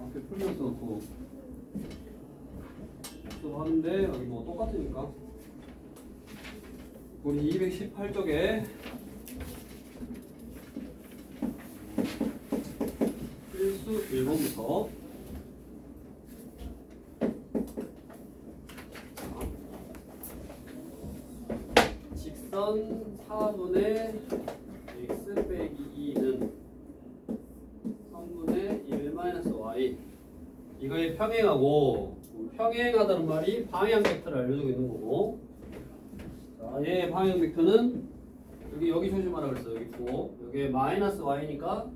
앞에 풀면서 또 하는데 여기 뭐 똑같으니까 우리 218쪽에 필수 1번부터 직선 4분의 x 빼기 2는 3분의 1 마이너스 y 이거의 평행하고 평행하다는 말이 방향 벡터를 알려주고 있는 거고 자, 얘의 방향 벡터는 여기 조심하라 그랬어. 여기 있고 여기에 마이너스 y니까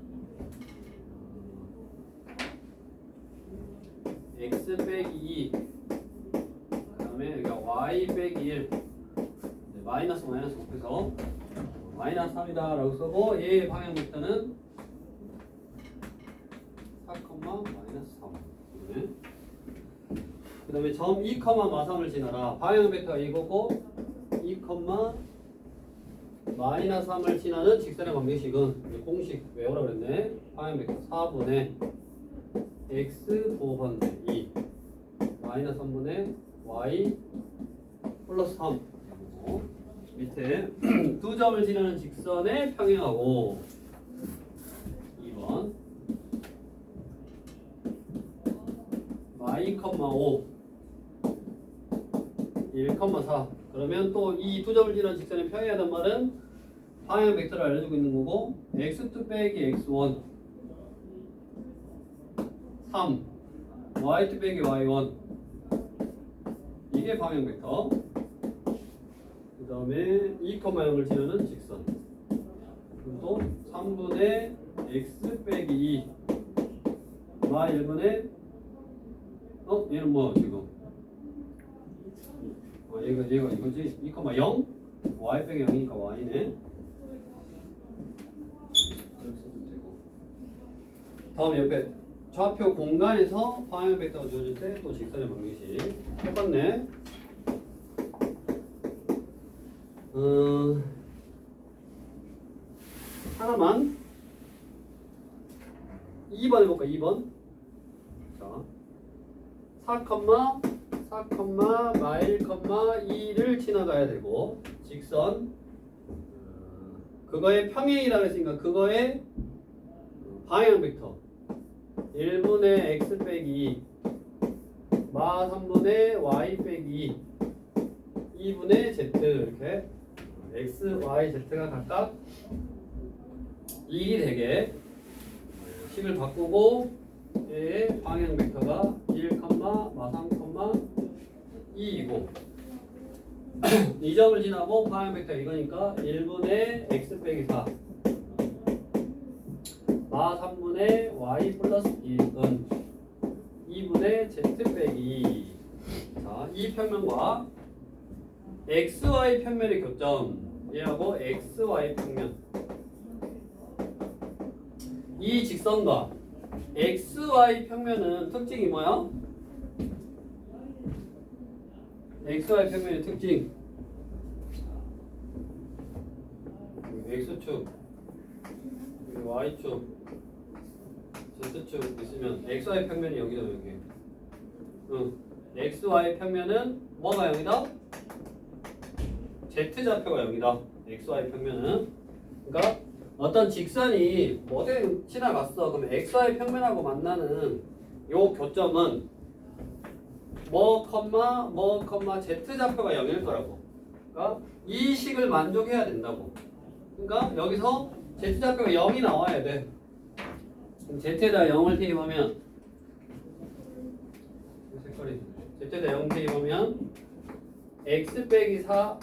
x 빼기 2 그 다음에 여기가 y 빼기 1 마이너스 곱해서 마이너스 3이다 라고 쓰고 얘의 방향 벡터는 4, 마이너스 3 네. 그 다음에 점 2, 마3을 지나라. 방향 벡터가 이거고 2, 마이너스 3을 지나는 직선의 방정식은 공식 외우라 그랬네. 방향 벡터 4분의 x 부호반대 2 마이너스 3분의 y 플러스 3 밑에 두 점을 지나는 직선의 평행하고 2번 y, 5 1, 4 그러면 또 이 두 점을 지나는 직선의 평행하단 말은 방향 벡터를 알려주고 있는 거고 x2 빼기 x1 3 y2 빼기 y1 이게 방향 벡터 그 다음에 2, 0을 지나는 직선 또 3분의 x 빼기 2 y 1분의 얘는 뭐 지금 얘가 이거지 2, 0 y 빼기 0이니까 y네 다음 옆에 좌표 공간에서 방향 벡터가 주어질 때 또 직선의 방정식 해봤네. 하나만 2번 해볼까? 2번 자 4, 마일, 2를 지나가야 되고 직선 그거의 평행이라고 했으니까 그거의 방향 벡터 1분의 x 빼기 2 마 3분의 y 빼기 2 2분의 z 이렇게 x, y, z가 각각 1이 되게 식을 바꾸고 얘의 방향 벡터가 1, 마 3, 2이고 이 점을 지나고 방향 벡터 이거니까 1분의 x 빼기 4 마 3분의 y 플러스 1은 2분의 z 빼기 2 자, 이 평면과 xy 평면의 교점 얘하고 xy 평면 이 직선과 xy 평면은 특징이 뭐야? xy 평면의 특징 x축 y축 z축 있으면 xy 평면이 여기다 여기 xy 평면은 뭐가 0이다? z좌표가 0이다 xy 평면은 그러니까 어떤 직선이 어디 지나갔어 그러면 xy 평면하고 만나는 요 교점은 z좌표가 0일 거라고 그러니까 이 식을 만족해야 된다고 그러니까 여기서 z좌표가 0이 나와야 돼 z에다 0을 대입하면 색깔이 z에다 0 대입하면 x 빼기 4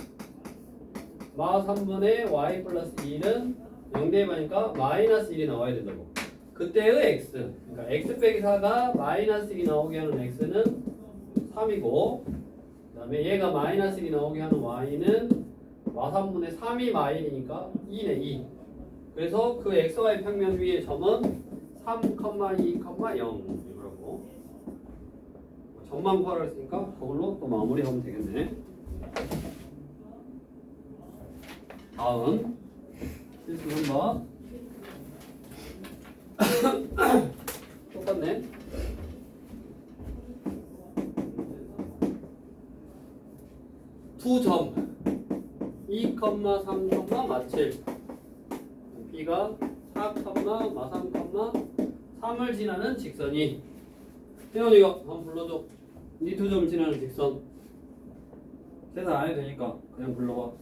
마 3분의 y 플러스 2는 0 대입하니까 마이너스 1이 나와야 된다고 그때의 x 그러니까 x 빼기 4가 마이너스 1이 나오게 하는 x는 3이고 그 다음에 얘가 마이너스 1이 나오게 하는 y는 마 3분의 3이 마일이니까 2네 2 그래서 그 xy 평면 위의 점은 3, 2, 0 이거라고 점만 구하라 했으니까 그걸로 또 마무리하면 되겠네. 다음 필수 3번. 똑같네. 두 점 2, 3, 마칠 B가 4, 마 3, 3을 지나는 직선이 혜원이가 한번 불러줘. 이 두 점을 지나는 직선 계산 안 해도 되니까 그냥 불러봐.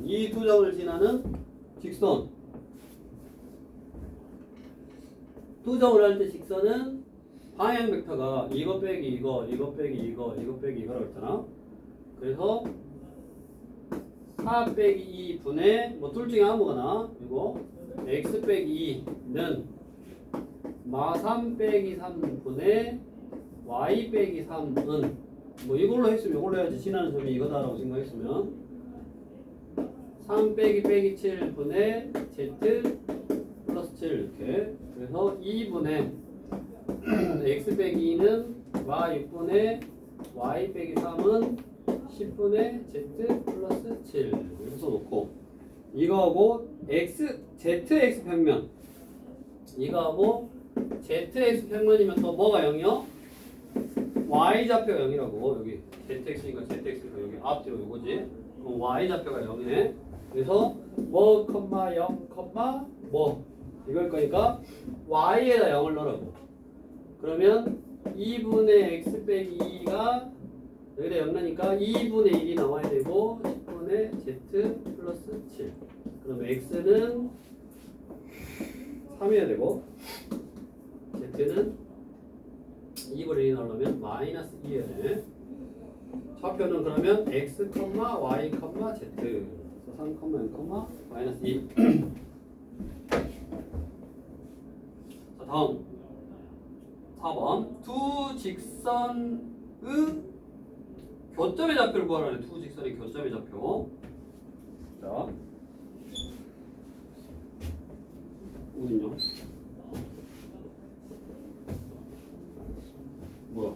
이 두 점을 지나는 직선. 두 점을 할 때 직선은 방향 벡터가 이거 빼기 이거, 이거 빼기 이거, 이거 빼기 이거라고 했잖아. 그래서 4 빼기 2분의 뭐 둘 중에 아무거나 이거 x 빼기 2는 마 3 빼기 3분의 y 빼기 3은 뭐 이걸로 했으면 이걸로 해야지. 지나는 점이 이거다라고 생각했으면 3 빼기 7분의 z 플러스 7 이렇게. 그래서 2분의 x 빼기 2는 y 6분의 y 빼기 3은 10분의 z 플러스 7 이렇게 써놓고 이거하고 zx 평면 이거하고 zx 평면이면 또 뭐가 0이요? y좌표가 0이라고. 여기 zx니까 zx가 여기 앞뒤로 이거지. 그럼 y좌표가 0이네. 그래서 뭐, 0, 뭐 이걸 거니까 y에다 0을 넣으라고. 그러면 2분의 x 빼기 2가 여기다 0 나니까 2분의 1이 나와야 되고 10분의 z 플러스 7. 그럼 x는 3이어야 되고 z는 2분의 1이 나오려면 마이너스 2여야 돼. 좌표는 그러면 x, y, z. 그래서 3, 0, 마이너스 2. 자, 다음 4번. 두 직선의 교점의 좌표를 구하라는. 두 직선의 교점의 좌표. 자, 어딨냐? 뭐야?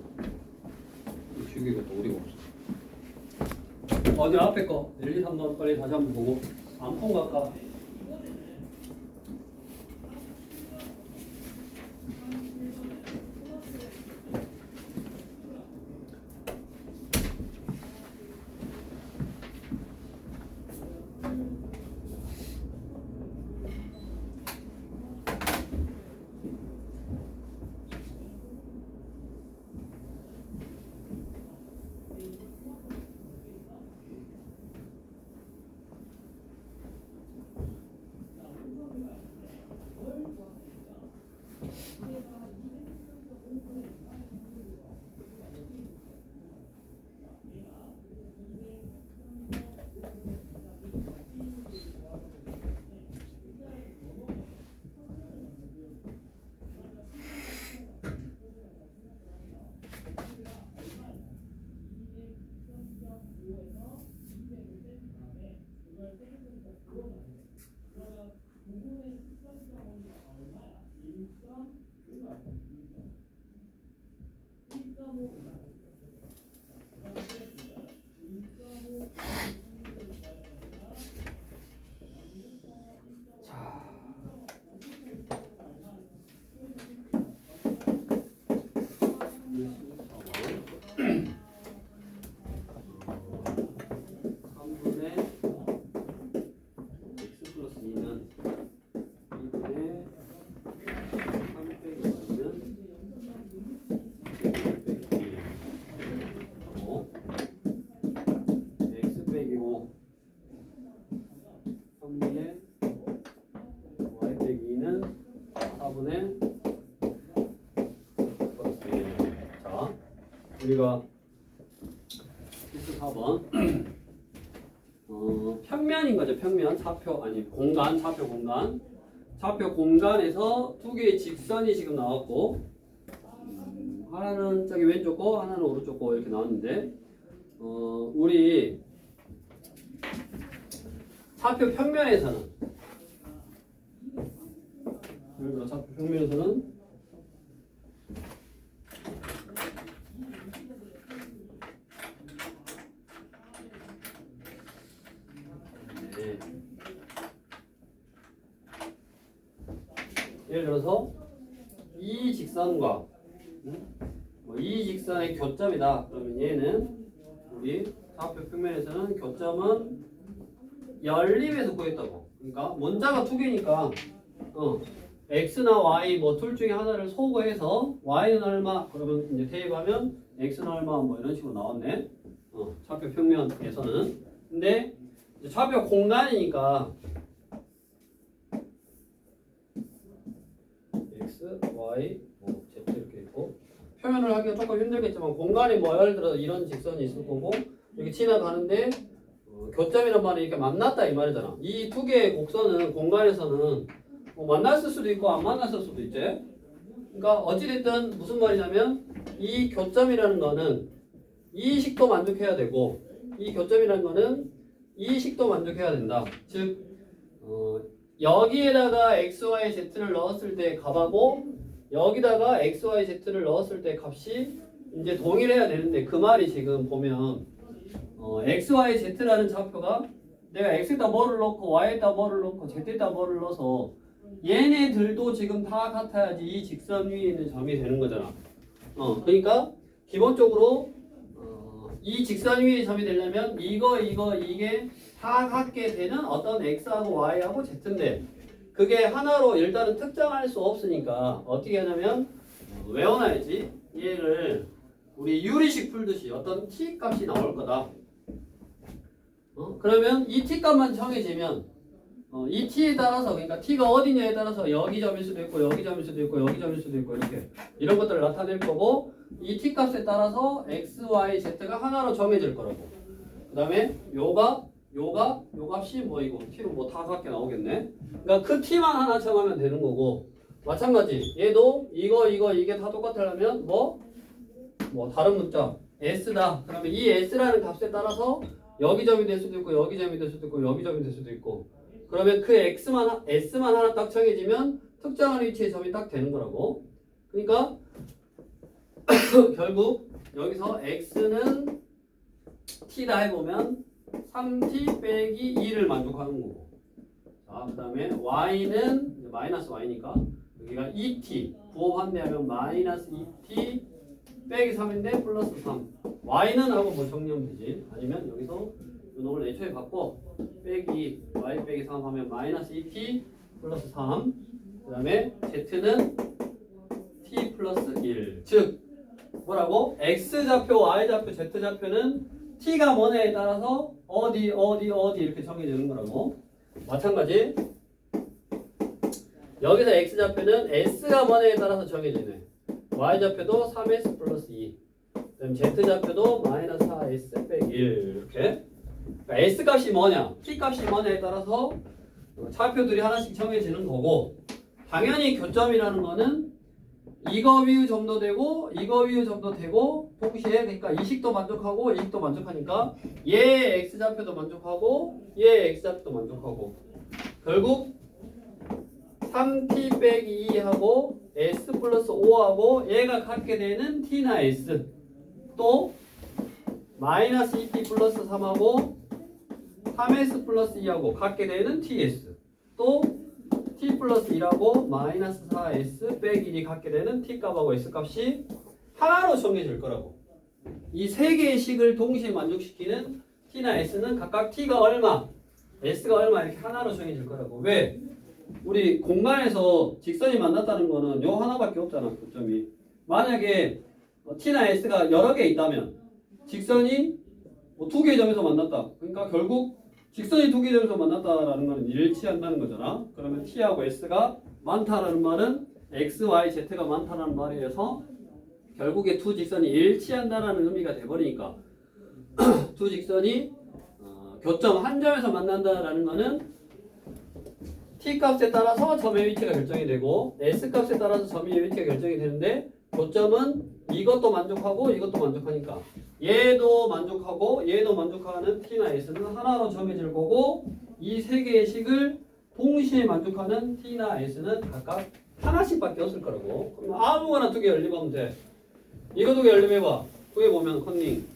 이 기계가 또 어디가 없어? 어디 앞에 거 1, 2, 3번 빨리 다시 한번 보고 안 본 거 아까. 우리가 필수 4번 평면인 거죠. 평면, 좌표 아니 공간, 좌표 공간. 좌표 공간에서 두 개의 직선이 지금 나왔고 하나는 저기 왼쪽 거, 하나는 오른쪽 거 이렇게 나왔는데 우리 좌표 평면에서는 예를 들어 좌표 평면에서는 예. 예를 들어서 이 직선과 이 직선의 교점이다. 그러면 얘는 우리 좌표 평면에서는 교점은 열림에서 구했다고. 그러니까 문자가 두 개니까 x나 y 뭐 둘 중에 하나를 소거해서 y는 얼마 그러면 이제 대입하면 x는 얼마 뭐 이런 식으로 나왔네. 좌표 평면에서는. 근데 좌표 공간이니까 x, y, 뭐 z 이렇게 있고 표현을 하기가 조금 힘들겠지만 공간이 뭐 예를 들어 이런 직선이 있을 거고 이렇게 지나가는데 교점이란 말이 이렇게 만났다 이 말이잖아. 이 두 개의 곡선은 공간에서는 뭐 만났을 수도 있고 안 만났을 수도 있지. 그러니까 어찌됐든 무슨 말이냐면 이 교점이라는 거는 이 식도 만족해야 되고 이 교점이라는 거는 이 식도 만족해야 된다. 즉 여기에다가 x, y, z를 넣었을 때 값하고 여기다가 x, y, z를 넣었을 때 값이 이제 동일해야 되는데 그 말이 지금 보면 x, y, z라는 좌표가 내가 x에다 뭐를 넣고 y에다 뭐를 넣고 z에다 뭐를 넣어서 얘네들도 지금 다 같아야지 이 직선 위에 있는 점이 되는 거잖아. 그러니까 기본적으로 이 직선 위에 점이 되려면 이게 다 같게 되는 어떤 x하고 y하고 z인데 그게 하나로 일단은 특정할 수 없으니까 어떻게 하냐면 외워놔야지. 얘를 우리 유리식 풀듯이 어떤 t 값이 나올 거다. 그러면 이 t 값만 정해지면 이 t에 따라서 그러니까 t가 어디냐에 따라서 여기 점일 수도 있고 여기 점일 수도 있고 여기 점일 수도 있고 이렇게 이런 것들을 나타낼 거고 이 t 값에 따라서 x, y, z가 하나로 정해질 거라고. 그 다음에 요 값이 뭐이고 t는 뭐 다 같게 나오겠네. 그러니까 그 t만 하나 정하면 되는 거고 마찬가지 얘도 이게 다 똑같으려면 뭐 다른 문자 s다. 그러면 이 s라는 값에 따라서 여기 점이 될 수도 있고 여기 점이 될 수도 있고 여기 점이 될 수도 있고 그러면 그 s만 하나 딱 정해지면 특정한 위치에 점이 딱 되는 거라고. 그러니까 결국 여기서 x는 t다 해보면 3t 빼기 2를 만족하는 거고 자 그 다음에 y는 마이너스 y니까 여기가 2t 부호 환대하면 마이너스 2t 빼기 3인데 플러스 3 y는 하고 뭐 정리하면 되지. 아니면 여기서 놈을 애초에 받고 빼기 y 빼기 3 하면 마이너스 2t 플러스 3 그 다음에 z는 t 플러스 1 즉 뭐라고? x좌표, y좌표, z좌표는 t가 뭐냐에 따라서 어디 이렇게 정해지는 거라고. 마찬가지 여기서 x좌표는 s가 뭐냐에 따라서 정해지네. y좌표도 3s 플러스 2 그다음 z좌표도 마이너스 4s 빼기 1 이렇게. 그러니까 s값이 뭐냐, t값이 뭐냐에 따라서 좌표들이 하나씩 정해지는 거고 당연히 교점이라는 거는 이거 위의 점도 되고 이거 위의 점도 되고 동시에 그러니까 이 식도 만족하고 이 식도 만족하니까 얘 x좌표도 만족하고 얘 x좌표도 만족하고 결국 3t 빼기 2하고 s 플러스 5하고 얘가 같게 되는 t나 s 또 마이너스 2t 플러스 3하고 3s 플러스 2하고 같게 되는 ts 또 t 플러스 1하고 마이너스 4s 빼기 1이 같게 되는 t 값하고 s 값이 하나로 정해질 거라고. 이 세 개의 식을 동시에 만족시키는 t나 s는 각각 t가 얼마, s가 얼마 이렇게 하나로 정해질 거라고. 왜? 우리 공간에서 직선이 만났다는 거는 요 하나밖에 없잖아. 교점이. 만약에 t나 s가 여러 개 있다면 직선이 뭐 두 개의 점에서 만났다. 그러니까 결국 직선이 두 개의 점에서 만났다라는 말은 일치한다는 거잖아. 그러면 t하고 s가 많다라는 말은 x, y, z가 많다라는 말이어서 결국에 두 직선이 일치한다라는 의미가 돼버리니까 두 직선이 교점 한 점에서 만난다라는 거는 t 값에 따라서 점의 위치가 결정이 되고 s 값에 따라서 점의 위치가 결정이 되는데 교점은 이것도 만족하고 이것도 만족하니까 얘도 만족하고 얘도 만족하는 t나 s는 하나로 정해질 거고 이 세 개의 식을 동시에 만족하는 t나 s는 각각 하나씩밖에 없을 거라고. 그럼 아무거나 두 개 열림하면 돼. 이거 두 개 열림해봐. 두 개 보면 컨닝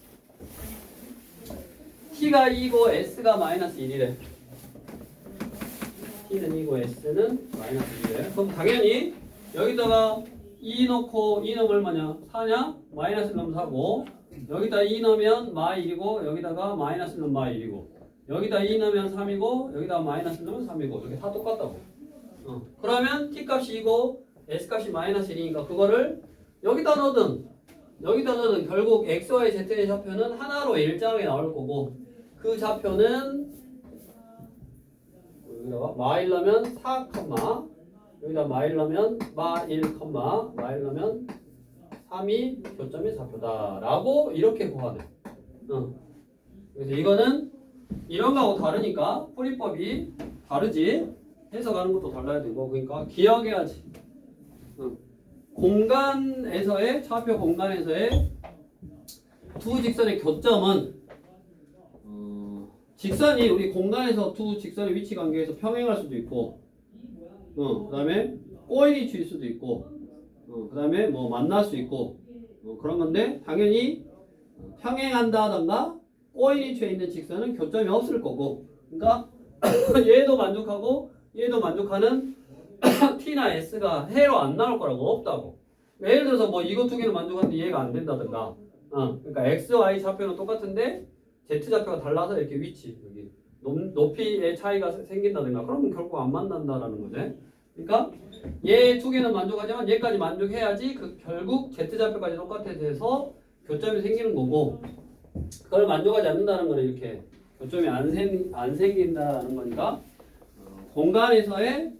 t가 2고 s가 마이너스 1이래. t는 2고 s는 마이너스 1이래. 그럼 당연히 여기다가 2 넣고 2 넣으면 얼마냐? 4냐? 마이너스 1 넣으면 4고 여기다 2 넣으면 마 1이고 여기다가 마이너스 1 넣으면 마 1이고 여기다 2 넣으면 3이고 여기다 마이너스 1 넣으면 3이고 이렇게 다 똑같다고. 그러면 t값이 2고 s값이 마이너스 1이니까 그거를 여기다 넣든 결국 x, y, z의 좌표는 하나로 일정하게 나올 거고 그 좌표는 여기다가 마 1 넣으면 4, 여기다 마 1 넣으면 마 1, 마 1 넣으면 3이 교점의 좌표다 라고 이렇게 구하네. 그래서 이거는 이런 거하고 다르니까 풀이법이 다르지. 해석하는 것도 달라야 되고 그러니까 기억해야지. 공간에서의 좌표 공간에서의 두 직선의 교점은 직선이 우리 공간에서 두 직선의 위치 관계에서 평행할 수도 있고 그 다음에 꼬인이 칠 수도 있고 그 다음에 뭐 만날 수 있고 그런 건데 당연히 평행한다던가 꼬인이 취해 있는 직선은 교점이 없을 거고 그러니까 얘도 만족하고 얘도 만족하는 t나 s가 해로 안 나올 거라고 없다고. 예를 들어서 뭐 이거 두 개는 만족하는데 얘가 안 된다든가 그러니까 x, y 좌표는 똑같은데 z 좌표가 달라서 이렇게 위치 여기 높이의 차이가 생긴다든가 그러면 결국 안 만난다라는 거지. 그러니까 얘 두 개는 만족하지만 얘까지 만족해야지 결국 z 좌표까지 똑같아져서 교점이 생기는 거고 그걸 만족하지 않는다는 거는 이렇게 교점이 안 생긴다는 거니까 공간에서의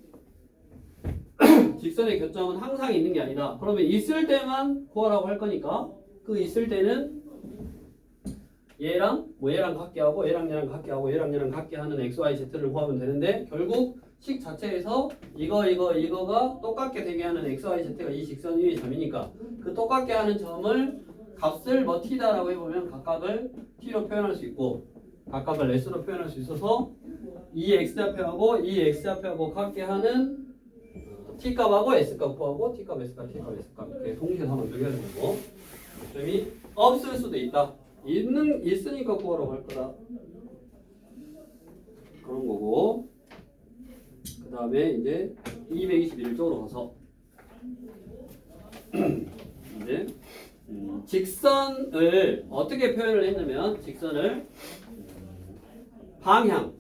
직선의 교점은 항상 있는 게 아니다. 그러면 있을 때만 구하라고 할 거니까 그 있을 때는 얘랑 같게 하고 얘랑 같게 하고 얘랑 같게 하는 x, y, z를 구하면 되는데 결국 식 자체에서 이거가 똑같게 되게 하는 x, y, z가 이 직선 위의 점이니까 그 똑같게 하는 점을 값을 뭐 t다라고 해보면 각각을 t로 표현할 수 있고 각각을 s로 표현할 수 있어서 이 x좌표하고 이 x좌표하고 같게 하는 t값하고 s값 구하고 t값, s값, t값, s값 이렇게 동시에 다 만족해야 되는 거고 점이 없을 수도 있다. 있으니까 구하라고 할 거다. 그런 거고 그 다음에 이제 221쪽으로 가서 이제 직선을 어떻게 표현을 했냐면 직선을 방향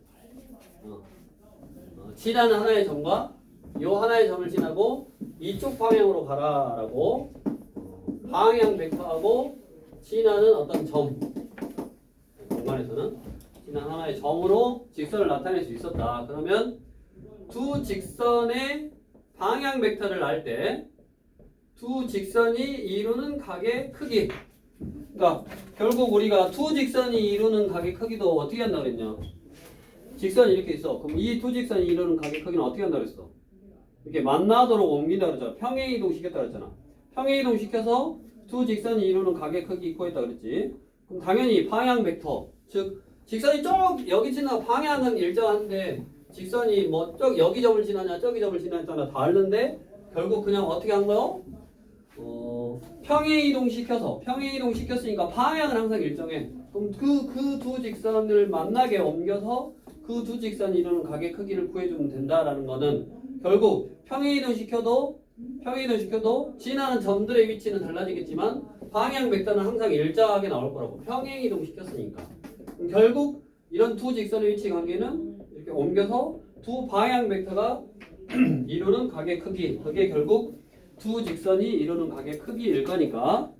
지나는 하나의 점과 요 하나의 점을 지나고 이쪽 방향으로 가라라고 방향 벡터하고 지나는 어떤 점 공간에서는 지나는 하나의 점으로 직선을 나타낼 수 있었다. 그러면 두 직선의 방향 벡터를 알 때 두 직선이 이루는 각의 크기 그러니까 결국 우리가 두 직선이 이루는 각의 크기도 어떻게 한다고 그랬냐 직선이 이렇게 있어. 그럼 이 두 직선이 이루는 각의 크기는 어떻게 한다고 그랬어? 이렇게 만나도록 옮긴다고 그랬잖아. 평행이동 시켰다고 그랬잖아. 평행이동 시켜서 두 직선이 이루는 각의 크기 구했다고 그랬지. 그럼 당연히 방향 벡터 즉 직선이 여기 지나 방향은 일정한데 직선이 뭐 여기 점을 지나냐 저기 점을 지나냐 다른데 결국 그냥 어떻게 한 거요? 평행이동 시켰으니까 방향은 항상 일정해. 그럼 그 두 직선을 만나게 옮겨서 그 두 직선이 이루는 각의 크기를 구해주면 된다라는 거는 결국 평행이동 시켜도 지나는 점들의 위치는 달라지겠지만 방향 벡터는 항상 일정하게 나올 거라고. 평행이동 시켰으니까. 그럼 결국 이런 두 직선의 위치 관계는 이렇게 옮겨서 두 방향 벡터가 이루는 각의 크기 그게 결국 두 직선이 이루는 각의 크기일 거니까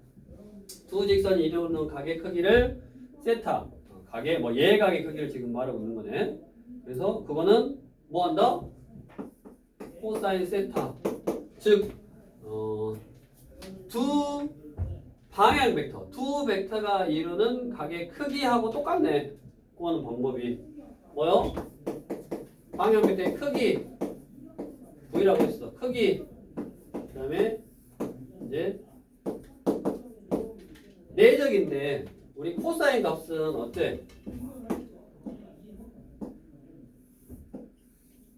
두 직선이 이루는 각의 크기를 세타 각의 예각의 크기를 지금 말하고 있는 거네. 그래서 그거는 뭐 한다? 코사인 세타 즉 두 방향 벡터 두 벡터가 이루는 각의 크기하고 똑같네. 구하는 방법이 뭐요? 방향 벡터의 크기 V라고 했어. 크기 그 다음에 이제 내적인데 우리 코사인 값은 어때?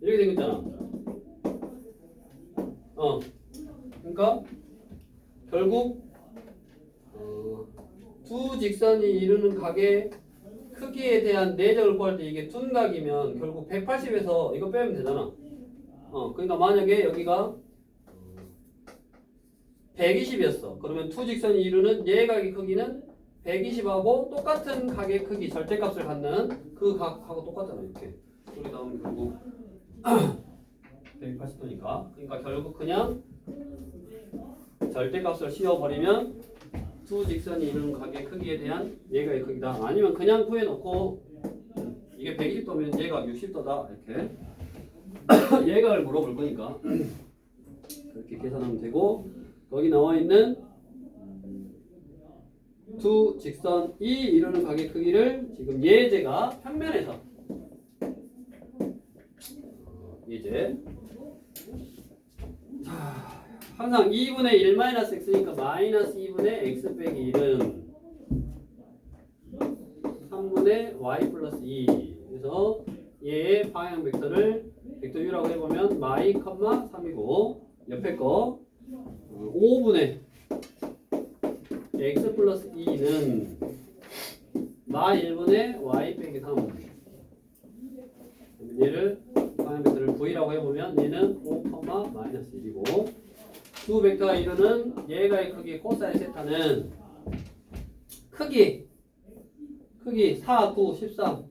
이렇게 생겼잖아. 그러니까 결국 두 직선이 이루는 각의 크기에 대한 내적을 구할 때 이게 둔각이면 결국 180에서 이거 빼면 되잖아. 그러니까 만약에 여기가 120이었어. 그러면 투직선이 이루는 예각의 크기는 120하고 똑같은 각의 크기, 절대값을 갖는 그 각하고 똑같잖아. 이렇게. 소리 나오면 결국 180도니까. 그러니까 결국 그냥 절대값을 씌워버리면 투직선이 이루는 각의 크기에 대한 예각의 크기다. 아니면 그냥 구해놓고 이게 120도면 예각 60도다. 이렇게 예각을 물어볼 거니까 그렇게 계산하면 되고, 거기 나와 있는 두 직선이 이루는 각의 크기를 지금 예제가 평면에서 예제. 자, 항상 2분의 1 마이너스 x니까 마이너스 2분의 x 빼기 1은 3분의 y 플러스 2. 그래서 얘의 방향 벡터를 벡터 u라고 해보면 마이, 3이고 옆에 거 5분의 x 플러스 2는 마 1분의 y 빼기 3. 얘를 방향 벡터를 v라고 해보면 얘는 5, 마이너스 1이고, 두 벡터가 이루는 예가의 크기 코사인 세타는 크기 4, 9, 13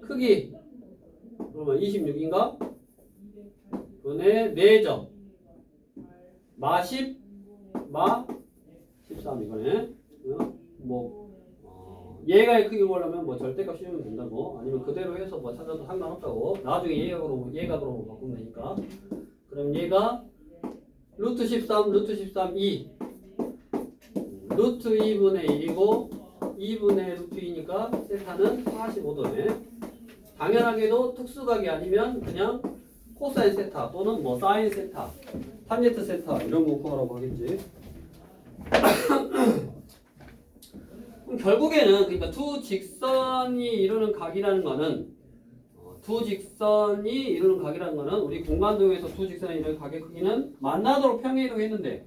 크기 그러면 26인가? 분의 4점 마 10, 마 13 이거네. 예가의 크기 보려면 뭐 절대값 씌우면 된다고, 아니면 그대로 해서 뭐 찾아도 상관없다고. 나중에 예각으로 바꾸면 되니까. 그럼 얘가 루트 13, 루트 13, 2 루트 2분의 1이고 2분의 루트 2니까 세타는 45도네. 당연하게도 특수각이 아니면 그냥 코사인 세타 또는 뭐 사인 세타, 탄젠트 세타 이런 거 구하라고 하겠지. 그럼 결국에는 그러니까 두 직선이 이루는 각이라는 거는 우리 공간도에서 두 직선이 이루는 각의 크기는 만나도록 평행이동 했는데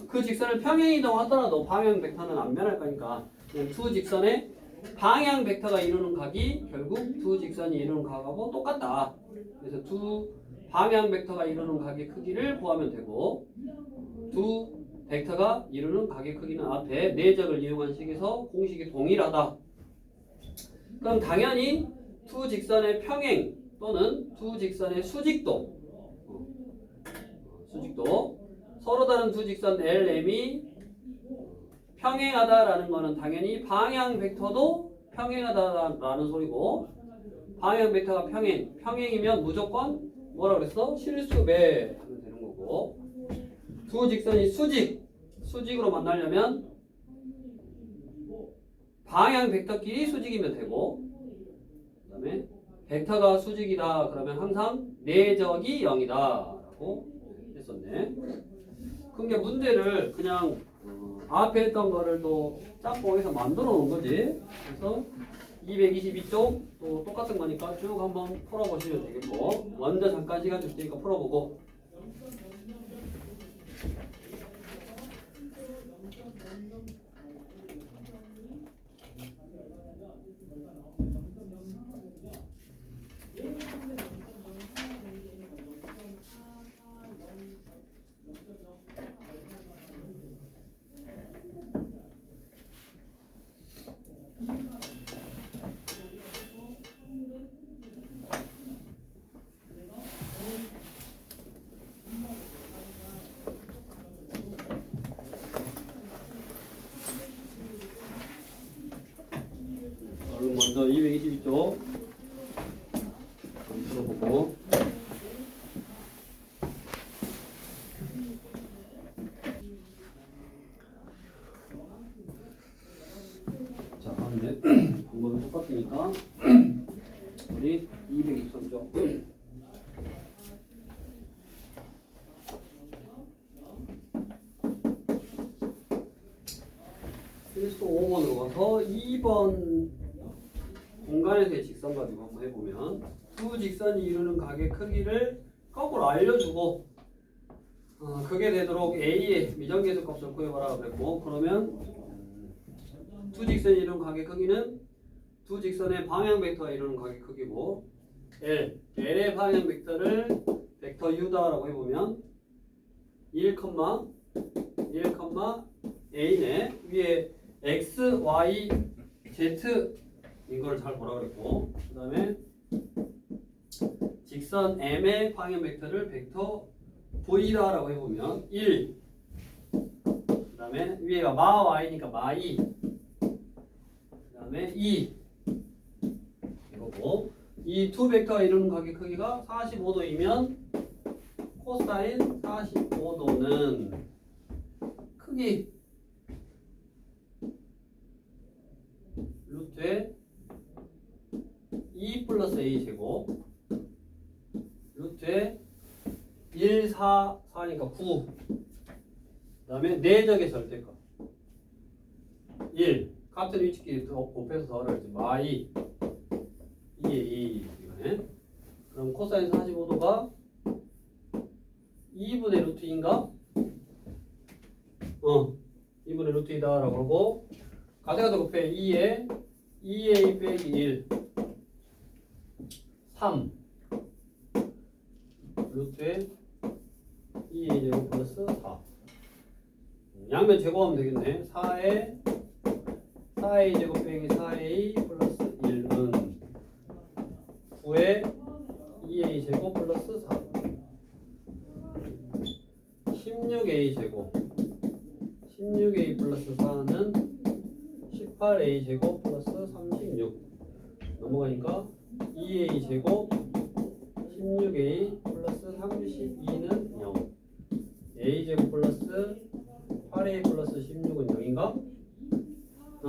그 직선을 평행이동 하더라도 방향 벡터는 안 변할 거니까 그냥 두 직선의 방향 벡터가 이루는 각이 결국 두 직선이 이루는 각하고 똑같다. 그래서 두 방향 벡터가 이루는 각의 크기를 구하면 되고, 두 벡터가 이루는 각의 크기는 앞에 내적을 이용한 식에서 공식이 동일하다. 그럼 당연히 두 직선의 평행 또는 두 직선의 수직도 서로 다른 두 직선 LM이 평행하다라는 거는 당연히 방향 벡터도 평행하다라는 소리고, 방향 벡터가 평행이면 무조건 뭐라 그랬어? 실수배 하면 되는 거고, 두 직선이 수직으로 만나려면 방향 벡터끼리 수직이면 되고, 그 다음에 벡터가 수직이다 그러면 항상 내적이 0이다 라고 했었네. 그러니까 문제를 그냥 앞에 했던 거를 또 짬뽕해서 만들어 놓은 거지. 그래서 222쪽 또 똑같은 거니까 쭉 한번 풀어보시면 되겠고, 먼저 잠깐 시간 줄 테니까 풀어보고. 먼저 222쪽 풀어보고, 자 그런데 방법은 똑같으니까 우리 223쪽 필수 5번으로 가서 2번 공간에서의 직선 가지고 한번 해보면, 두 직선이 이루는 각의 크기를 거꾸로 알려주고 그게 되도록 A의 미정계수 값을 구해봐라 그랬고, 그러면 두 직선이 이루는 각의 크기는 두 직선의 방향 벡터가 이루는 각의 크기고, L의 방향 벡터를 벡터 U다라고 해보면 1, 1, A네. 위에 X, Y, Z 이걸 잘 보라 그랬고, 그 다음에 직선 M의 방향 벡터를 벡터 V다라고 해보면 1, 그 다음에 위에가 마 Y니까 마 2, 그 다음에 2 이거고, 이 두 벡터가 이루는 각의 크기가 45도이면 코사인 45도는 크기 루트에 2 플러스 A 제곱 루트에 1, 4, 4니까 9, 그 다음에 내적의 절대값 1, 같은 위치끼리 곱해서 더하라 했지. 마이 2에 2 이거네. 그럼 코사인 45도가 2분의 루트 2인가? 2분의 루트 2다 라고 하고, 가져가다 곱해 2에 2a 빼기 1 3 루트에 2a 제곱 플러스 4. 양면 제곱하면 되겠네. 4에 4a 제곱 빼기 4a 플러스 1은 9에 2a 제곱 플러스 4 16a 제곱 16a 플러스 4는 18a 제곱 플러스 36 넘어가니까 2a 제곱 16a 플러스 32는 0 a 제곱 플러스 8a 플러스 16은 0인가? 응.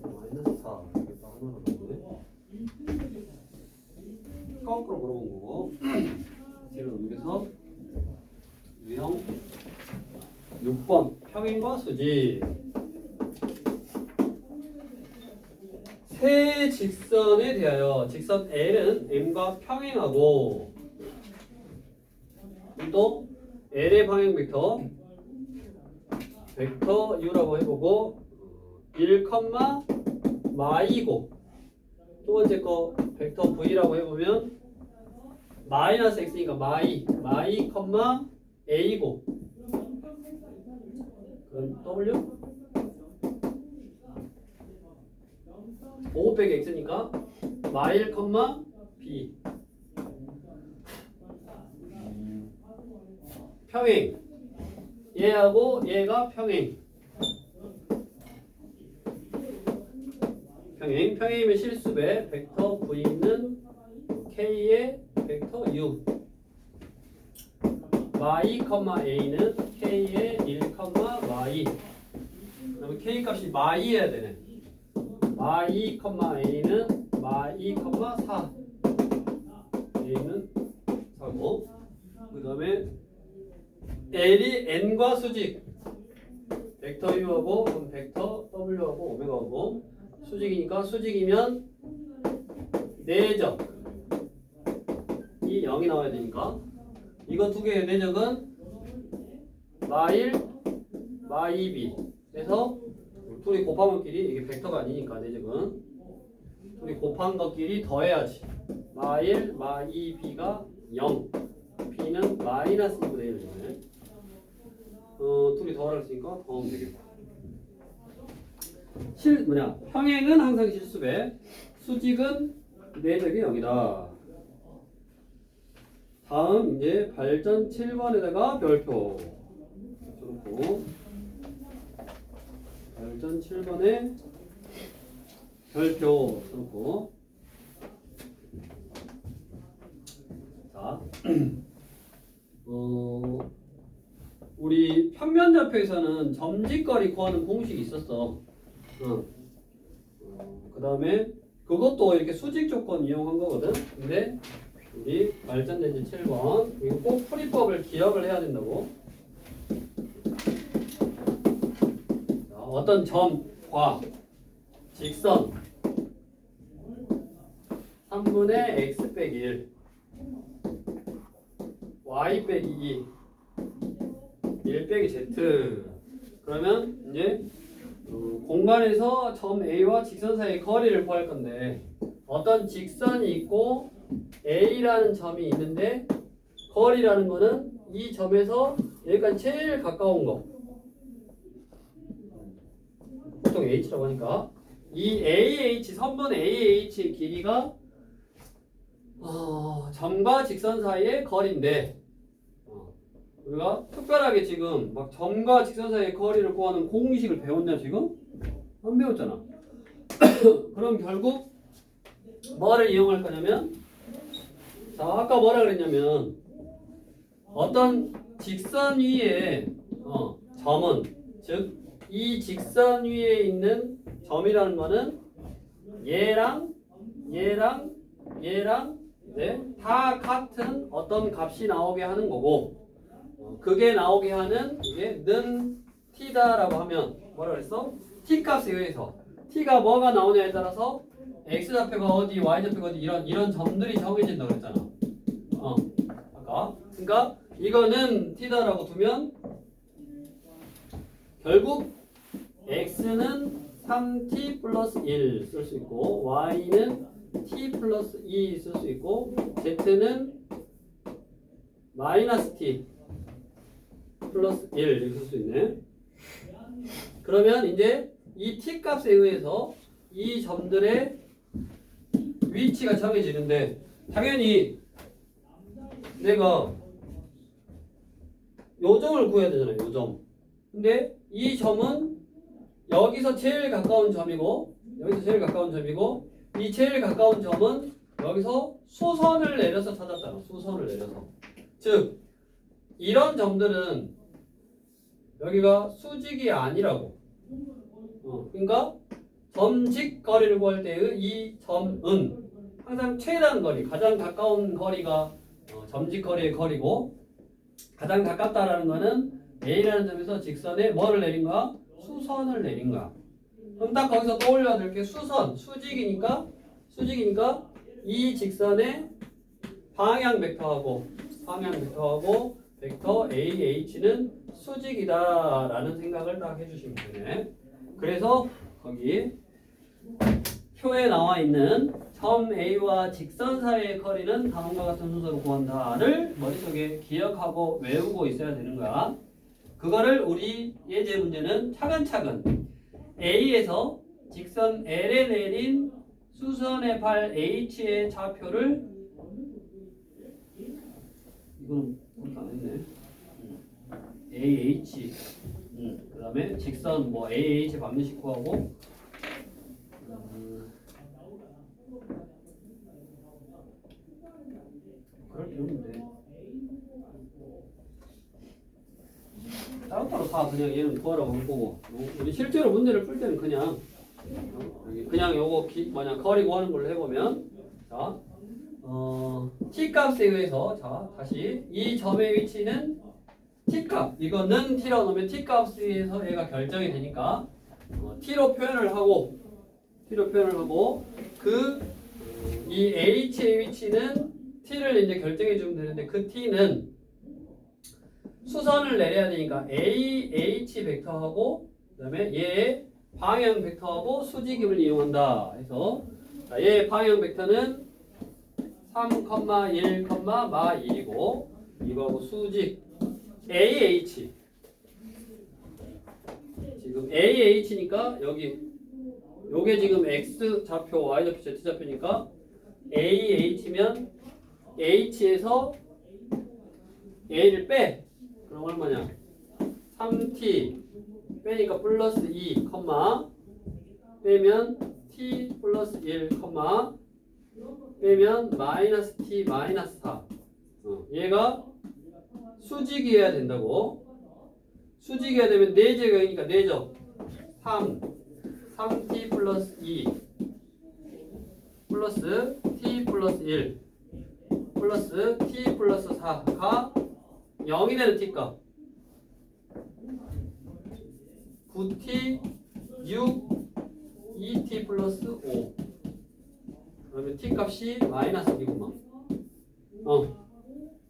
마이너스 4 이게 또 하나로 나오네. 거꾸로 물어본 거고 뒤로 넘겨서 유형 6번 평행과 수직. 세 직선에 대하여 직선 L은 M과 평행하고, 또 L의 방향 벡터 벡터 U라고 해보고 1, 마이고, 두 번째 거 벡터 V라고 해보면 마이너스 X니까 마이, A고, 그럼 W 5 빼기 X니까 마일, B 평행, 얘하고 얘가 평행이면 실수배 벡터 V는 K의 벡터 U, 마이, A는 K의 1, 마이. 그러면 K 값이 마이여야 되네. 마이, A는 마이, 4. A는 4고, 그 다음에 L이 N과 수직, 벡터 U하고 그럼 벡터 W하고 오메가하고, 수직이니까 수직이면 내적 이 0이 나와야 되니까 이거 두 개의 내적은 마일, 마이비. 그래서 둘이 곱한 것끼리, 이게 벡터가 아니니까 내적은 둘이 곱한 것끼리 더해야지. 마일, 마이비가 0, b는 마이너스 2분의 1이네. 둘이 더하라 했으니까 더하면 되겠다. 평행은 항상 실수배, 수직은 내적이 0이다. 다음 이제 발전 7번에다가 별표 써놓고, 발전 7번에 별표 써놓고, 자, 우리 평면좌표에서는 점직거리 구하는 공식이 있었어. 그 다음에 그것도 이렇게 수직 조건 이용한 거거든. 근데 우리 발전된 7번 이거 꼭 풀이법을 기억을 해야 된다고. 자, 어떤 점과 직선 3분의 x 빼기 1 y 빼기 2 1 빼기 z. 그러면 이제 공간에서 점 A와 직선 사이의 거리를 구할 건데 어떤 직선이 있고 A라는 점이 있는데 거리라는 거는 이 점에서 여기까지 제일 가까운 거 보통 H라고 하니까 이 AH 선분 AH의 길이가 점과 직선 사이의 거리인데 우리가 특별하게 지금 막 점과 직선 사이의 거리를 구하는 공식을 배웠냐 지금? 안 배웠잖아. 그럼 결국 뭐를 이용할 거냐면 자 아까 뭐라 그랬냐면 어떤 직선 위에 점은 즉 이 직선 위에 있는 점이라는 거는 얘랑 네, 다 같은 어떤 값이 나오게 하는 거고 그게 나오게 하는 이게 는 t다라고 하면 뭐라 그랬어? t 값에 의해서 t가 뭐가 나오냐에 따라서 x 좌표가 어디 y 좌표가 어디 이런 점들이 정해진다 그랬잖아. 아까 그러니까 이거는 t다라고 두면 결국 x는 3t 플러스 1 쓸 수 있고 y는 t 플러스 2 쓸 수 있고 z는 마이너스 t 플러스 1 이렇게 쓸 수 있네. 그러면 이제 이 t 값에 의해서 이 점들의 위치가 정해지는데 당연히 내가 요 점을 구해야 되잖아요. 요 점. 근데 이 점은 여기서 제일 가까운 점이고 여기서 제일 가까운 점이고 이 제일 가까운 점은 여기서 수선을 내려서 찾았잖아. 수선을 내려서. 즉 이런 점들은 여기가 수직이 아니라고. 그러니까 점직 거리를 구할 때의 이 점은 항상 최단 거리, 가장 가까운 거리가 점직 거리의 거리고 가장 가깝다라는 거는 A라는 점에서 직선에 뭐를 내린 거야? 수선을 내린 거야. 그럼 딱 거기서 떠올려야 될 게 수선, 수직이니까 이 직선의 방향 벡터하고 벡터 AH는 수직이다라는 생각을 딱 해주시면 되네. 그래서 거기 표에 나와 있는 점 A와 직선 사이의 거리는 다음과 같은 순서로 구한다를 머릿속에 기억하고 외우고 있어야 되는 거야. 그거를 우리 예제 문제는 차근차근 A에서 직선 L에 내린 수선의 발 H의 좌표를 이거는 그렇게 안 했네. AH 그 다음에 직선 뭐 AH 반드시 구하고 그럴 필요는 돼. 따로따로 다 그냥 얘는 구하라고 할 거고 우리 실제로 문제를 풀 때는 그냥 요거 거리 구하는 걸로 해보면 자 t 값에 의해서 자 다시 이 점의 위치는 t 값 이거는 t라고 놓으면 t 값에 의해서 얘가 결정이 되니까 t로 표현을 하고 이 h의 위치는 t를 이제 결정해 주면 되는데 그 t는 수선을 내려야 되니까 AH 벡터하고 그다음에 얘의 방향 벡터하고 수직임을 이용한다. 해서 얘의 방향 벡터는 3, 1, 마 1이고 이거하고 수직 AH 지금 AH니까 여기 요게 지금 X 좌표, Y 좌표, Z 좌표니까 AH면 H에서 A를 빼. 그럼 얼마냐? 3t 빼니까 플러스 2, 빼면 t 플러스 1, 빼면 마이너스 t 마이너스 4. 얘가 수직이어야 된다고. 수직이어야 되면 4제가 그러니까 4죠. 3t 플러스 2 플러스 t 플러스 1 플러스 t 플러스 4가 0이 되는 t값 9t 6 2t 플러스 5 그러면 t값이 마이너스 2구만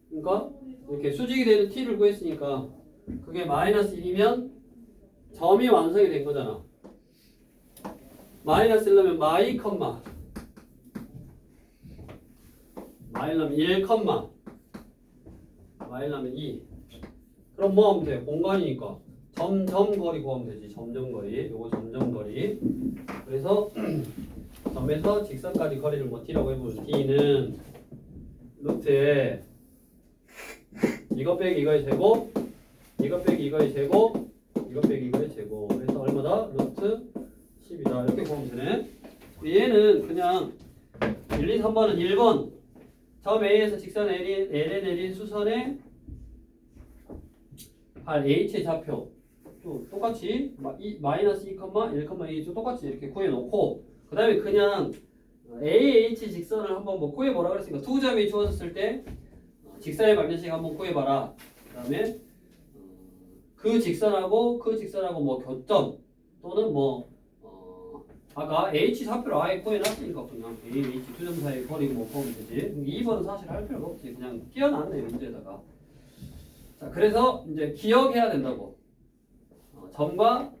그러니까 이렇게 수직이 되는 t를 구했으니까 그게 마이너스 1이면 점이 완성이 된 거잖아. 마이너스 1 넣으면 마이 컴마 마이 넣으면 1 컴마 마이 넣으면 2. 그럼 뭐 하면 돼? 공간이니까 점점 거리 구하면 되지. 점점 거리. 요거 점점 거리. 그래서 점에서 직선까지 거리를 뭐 t라고 해보면 t는 루트에 이거 빼기 이거의 제곱, 이거 빼기 이거의 제곱, 이거 빼기 이거의 제곱. 그래서 얼마다? 루트 10이다. 이렇게 구하면 되네. 얘는 그냥 1, 2, 3번은 1번 점 A에서 직선 L에 내린 수선의 발 H의 좌표 또 똑같이 마이너스 2, 1,2 똑같이 이렇게 구해놓고 그 다음에 그냥 AH 직선을 한번 뭐 구해보라 그랬으니까 두 점이 주어졌을 때 직선의 방정식 한번 구해봐라. 그 다음에 그 직선하고 뭐 교점 또는 뭐 아까 H 좌표를 아예 구해놨으니까 그냥 AH 두 점 사이 거리 뭐 구하면 되지. 2번은 사실 할 필요가 없지. 그냥 끼워놨네 문제에다가. 자 그래서 이제 기억해야 된다고. 점과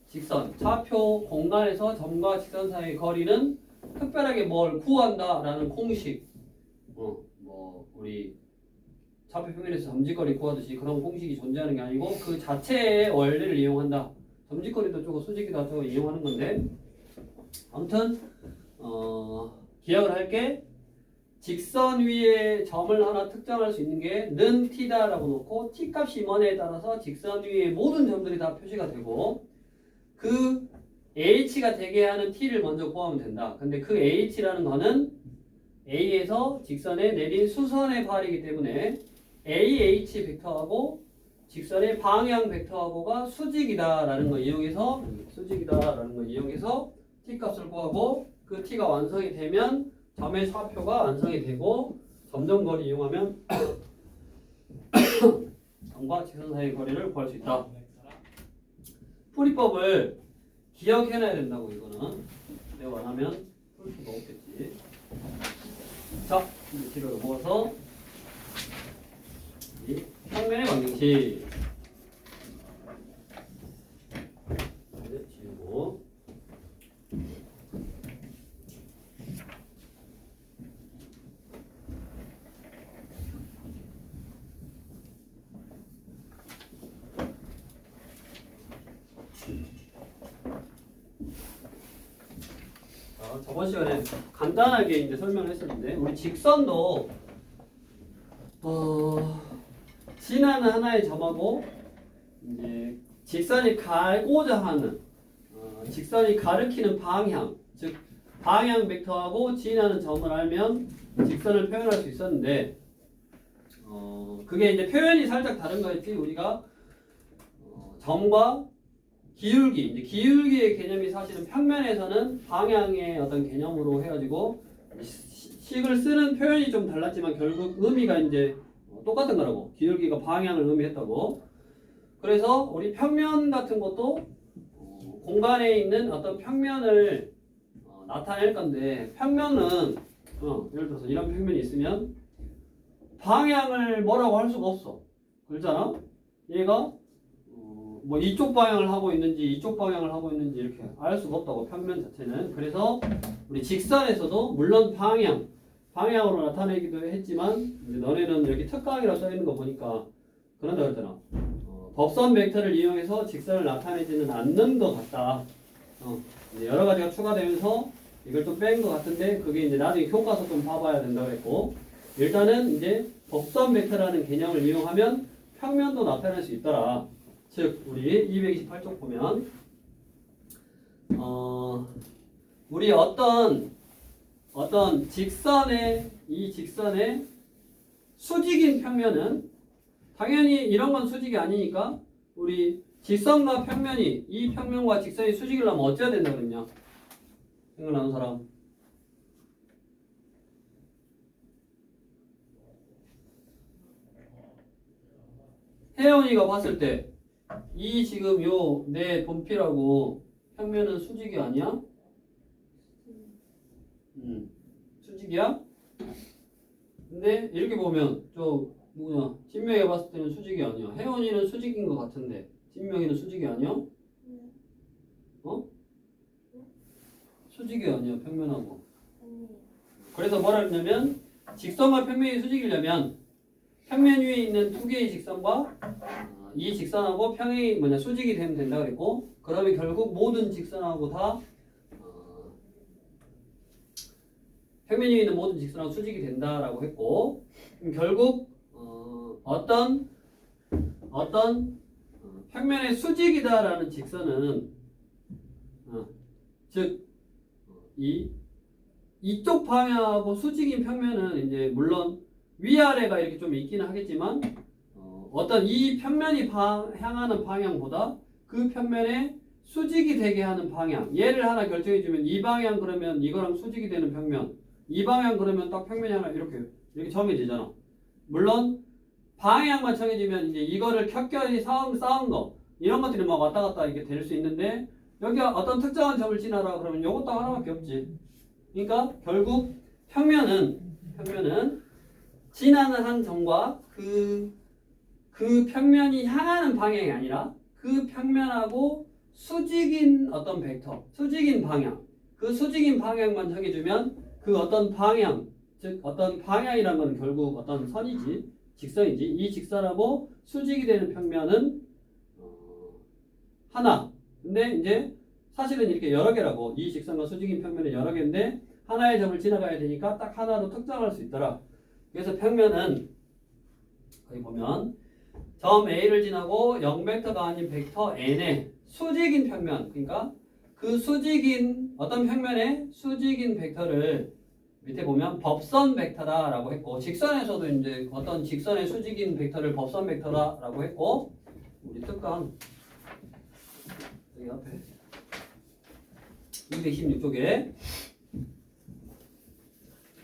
직선, 차표 공간에서 점과 직선 사이의 거리는 특별하게 뭘 구한다라는 공식. 뭐 우리 차표 평면에서 점직거리 구하듯이 그런 공식이 존재하는 게 아니고 그 자체의 원리를 이용한다. 점직거리도 저거 수직이다 저거 이용하는 건데 아무튼 기억을 할게. 직선 위에 점을 하나 특정할 수 있는 게 는 t다라고 놓고 t 값이 뭐냐에 따라서 직선 위에 모든 점들이 다 표시가 되고 그 h가 되게 하는 t를 먼저 구하면 된다. 근데 그 h라는 거는 a에서 직선에 내린 수선의 발이기 때문에 AH 벡터하고 직선의 방향 벡터하고가 수직이다라는 거 이용해서 t 값을 구하고 그 t가 완성이 되면 점의 좌표가 완성이 되고 점점 거리 이용하면 점과 직선 사이의 거리를 구할 수 있다. 풀이법을 기억해놔야 된다고 이거는. 내가 원하면 풀 수가 없겠지. 자, 이제 뒤로 넘어가서 이 평면의 방정식 이제 지우고 저번 시간에 간단하게 이제 설명을 했었는데 우리 직선도 지나는 하나의 점하고 이제 직선이 가고자 하는 직선이 가리키는 방향 즉 방향 벡터하고 지나는 점을 알면 직선을 표현할 수 있었는데 그게 이제 표현이 살짝 다른 거였지. 우리가 점과 기울기, 이제 기울기의 개념이 사실은 평면에서는 방향의 어떤 개념으로 해가지고 식을 쓰는 표현이 좀 달랐지만 결국 의미가 이제 똑같은 거라고. 기울기가 방향을 의미했다고. 그래서 우리 평면 같은 것도 공간에 있는 어떤 평면을 나타낼 건데 평면은 예를 들어서 이런 평면이 있으면 방향을 뭐라고 할 수가 없어. 그렇잖아? 얘가 뭐 이쪽 방향을 하고 있는지 이쪽 방향을 하고 있는지 이렇게 알 수가 없다고 평면 자체는. 그래서 우리 직선에서도 물론 방향으로 나타내기도 했지만 이제 너네는 여기 특강이라고 써 있는 거 보니까 그런다 그랬잖아. 법선 벡터를 이용해서 직선을 나타내지는 않는 것 같다. 이제 여러 가지가 추가되면서 이걸 좀 뺀 것 같은데 그게 이제 나중에 교과서 좀 봐봐야 된다고 했고 일단은 이제 법선 벡터라는 개념을 이용하면 평면도 나타낼 수 있더라. 즉 우리 228쪽 보면 우리 어떤 직선의 이 직선의 수직인 평면은 당연히 이런 건 수직이 아니니까 우리 직선과 평면이 이 평면과 직선이 수직이려면 어찌해야 된다 그랬냐? 생각나는 사람? 혜원이가 봤을 때 이 지금 요 내 분필하고 평면은 수직이 아니야? 수직이야? 근데 이렇게 보면 저 누구냐? 진명이가 봤을 때는 수직이 아니야. 혜원이는 수직인 것 같은데 진명이는 수직이 아니야? 수직이 아니야 평면하고. 그래서 뭐라 그러냐면 직선과 평면이 수직이려면 평면 위에 있는 두 개의 직선과 이 직선하고 평행이 수직이 되면 된다 그랬고, 그러면 결국 모든 직선하고 다 평면 위에 있는 모든 직선하고 수직이 된다라고 했고, 결국 어떤 평면의 수직이다라는 직선은 즉 이쪽 방향하고 수직인 평면은 이제 물론 위아래가 이렇게 좀 있기는 하겠지만 어떤 이 평면이 향하는 방향보다 그 편면에 수직이 되게 하는 방향, 얘를 하나 결정해 주면 이 방향 그러면 이거랑 수직이 되는 평면, 이 방향 그러면 딱 평면이 하나 이렇게 정해지잖아. 물론 방향만 정해지면 이제 이거를 켜켜이 쌓은 거 이런 것들이 막 왔다 갔다 이렇게 될 수 있는데, 여기가 어떤 특정한 점을 지나라 그러면 이것도 하나밖에 없지. 그러니까 결국 평면은 지나는 한 점과 그 평면이 향하는 방향이 아니라 그 평면하고 수직인 어떤 벡터, 수직인 방향, 그 수직인 방향만 정해주면 그 어떤 방향, 즉 어떤 방향이란 건 결국 어떤 선이지, 직선이지. 이 직선하고 수직이 되는 평면은 하나. 근데 이제 사실은 이렇게 여러 개라고, 이 직선과 수직인 평면은 여러 개인데 하나의 점을 지나가야 되니까 딱 하나로 특정할 수 있더라. 그래서 평면은 여기 보면 점 A를 지나고 0벡터가 아닌 벡터 N의 수직인 평면, 그러니까 그 수직인 어떤 평면의 수직인 벡터를 밑에 보면 법선 벡터다라고 했고, 직선에서도 이제 어떤 직선의 수직인 벡터를 법선 벡터다라고 했고, 우리 특강 여기 앞에 226쪽에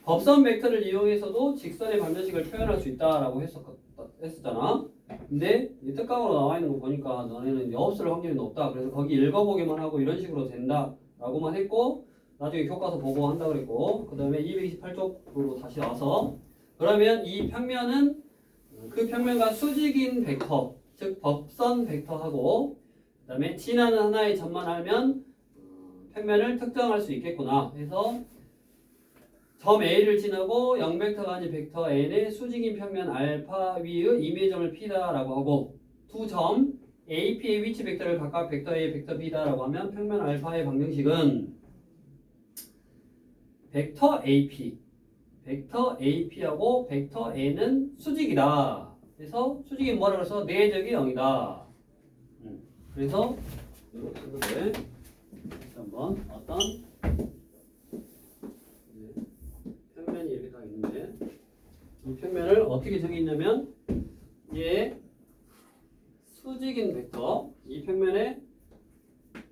법선 벡터를 이용해서도 직선의 방정식을 표현할 수 있다라고 했었잖아. 근데 이 특강으로 나와 있는 거 보니까 너네는 없을 확률이 높다. 그래서 거기 읽어보기만 하고 이런 식으로 된다라고만 했고, 나중에 교과서 보고 한다 그랬고, 그 다음에 228쪽으로 다시 와서 그러면 이 평면은 그 평면과 수직인 벡터, 즉 법선 벡터하고 그 다음에 지나는 하나의 점만 알면 평면을 특정할 수 있겠구나 해서 점 A를 지나고 0벡터가 아닌 벡터 N의 수직인 평면 알파 위의 임의점을 P다라고 하고, 두 점 AP의 위치 벡터를 각각 벡터 A, 벡터 B다라고 하면 평면 알파의 방정식은 벡터 AP하고 벡터 N은 수직이다. 그래서 수직이 뭐라 그래서 내적이 0이다. 그래서 이렇게 한번 어떤 평면이 이렇게 다 있는데, 이 평면을 어떻게 정했냐면 얘 수직인 벡터, 이 평면에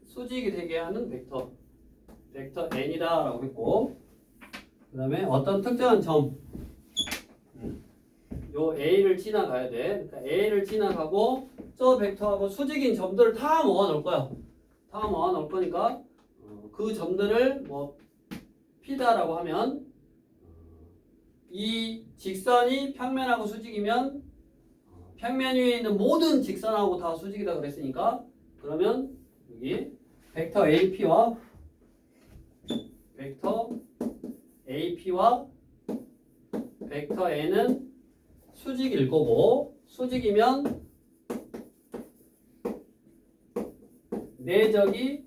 수직이 되게 하는 벡터 N이다 라고 했고, 그 다음에 어떤 특정한 점, 요 A를 지나가야 돼. 그러니까 A를 지나가고 저 벡터하고 수직인 점들을 다 모아 놓을 거야. 다 모아 놓을 거니까 그 점들을 뭐 P다라고 하면 이 직선이 평면하고 수직이면 평면 위에 있는 모든 직선하고 다 수직이다 그랬으니까, 그러면 여기 벡터 AP와 벡터 N은 수직일 거고, 수직이면 내적이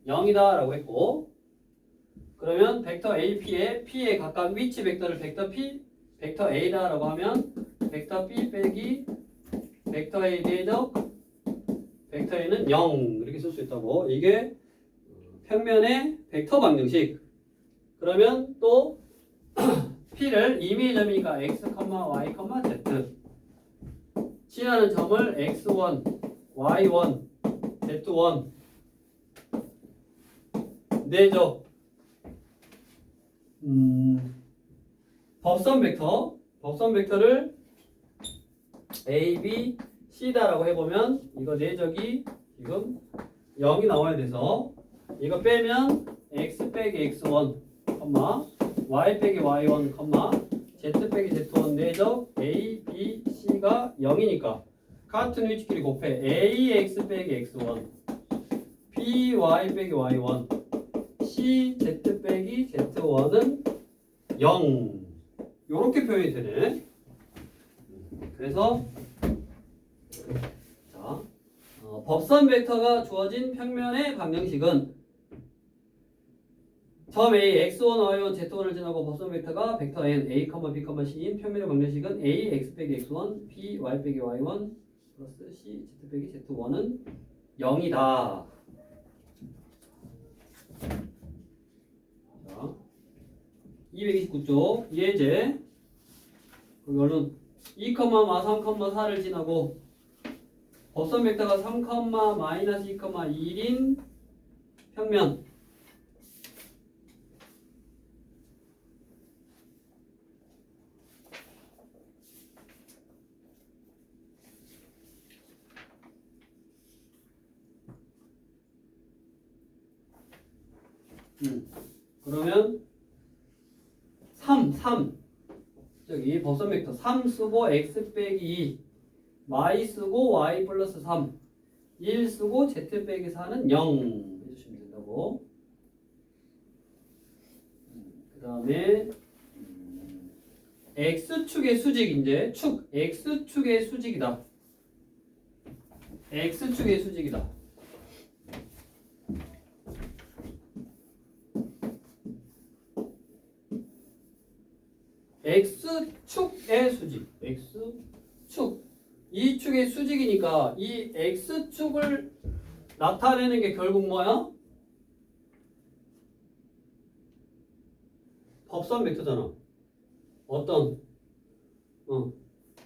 0이다 라고 했고, 그러면 벡터 AP의 P의 각각 위치 벡터를 벡터 P, 벡터 A다 라고 하면 벡터 P 빼기 벡터 A 내적 벡터 A는 0 이렇게 쓸 수 있다고. 이게 평면의 벡터 방정식. 그러면 또 P를 임의점이니까 x, y, z 지나는 점을 x1, y1, z1 내적 법선 벡터를 A, B, C다라고 해보면 이거 내적이 지금 0이 나와야 돼서 이거 빼면 x 빼기 x1, y 빼기 y1, z 빼기 z1 내적 A, B, C가 0이니까 같은 위치끼리 곱해. AX 빼기 x1, BY 빼기 y1, C Z 빼기 Z1은 0 요렇게 표현이 되네. 그래서 자, 법선 벡터가 주어진 평면의 방정식은 처음 A, X1, Y1, Z1을 지나고 법선 벡터가 벡터 N, A, B, C인 평면의 방정식은 A, X 빼기 X1, B, Y 빼기 Y1 플러스 C, Z 빼기 Z1은 0이다. 자, 229쪽 예제 거기 얼른 2, 3, 4를 지나고 법선 벡터가 3, 마이너스 2, 1인 평면 그러면 3 저기 법선 벡터 3 쓰고 x 빼기 2 y 쓰고 y 플러스 3 1 쓰고 z 빼기 4는 0 해주시면 된다고. 그 다음에 x축의 수직 이제 축 x축의 수직이다. x축의 수직이다. x축의 수직 x축 이 축의 수직이니까 이 x축을 나타내는 게 결국 뭐야? 법선 벡터잖아. 어떤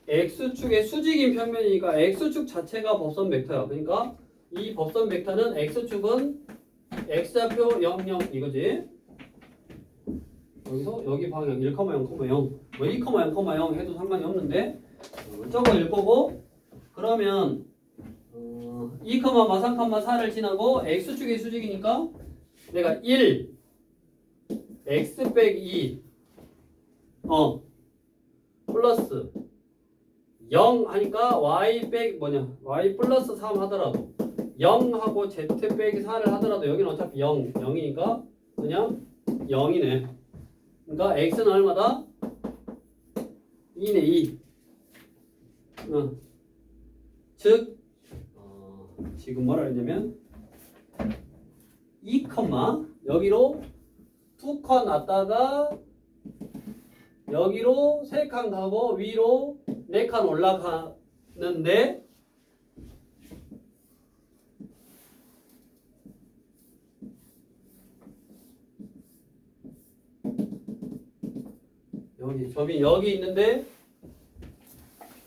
x축의 수직인 평면이니까 x축 자체가 법선 벡터야. 그러니까 이 법선 벡터는 x축은 x좌표 0, 0 이거지. 여기서 여기 방향 1, 0, 0 뭐 2, 0, 0 해도 상관이 없는데 저거 읽고 그러면 2, 3, 4를 지나고 x축의 수직이니까 내가 1 x 빼기 2 플러스 0 하니까 y 빼기 y 플러스 3 하더라도 0하고 z 빼기 4를 하더라도 여기는 어차피 0이니까 그냥 0이네. 그러니까 x는 얼마다? 2네 2. 즉 지금 뭐라 했냐면 2, 여기로 2칸 왔다가 여기로 3칸 가고 위로 4칸 올라가는데 여기 점이 여기 있는데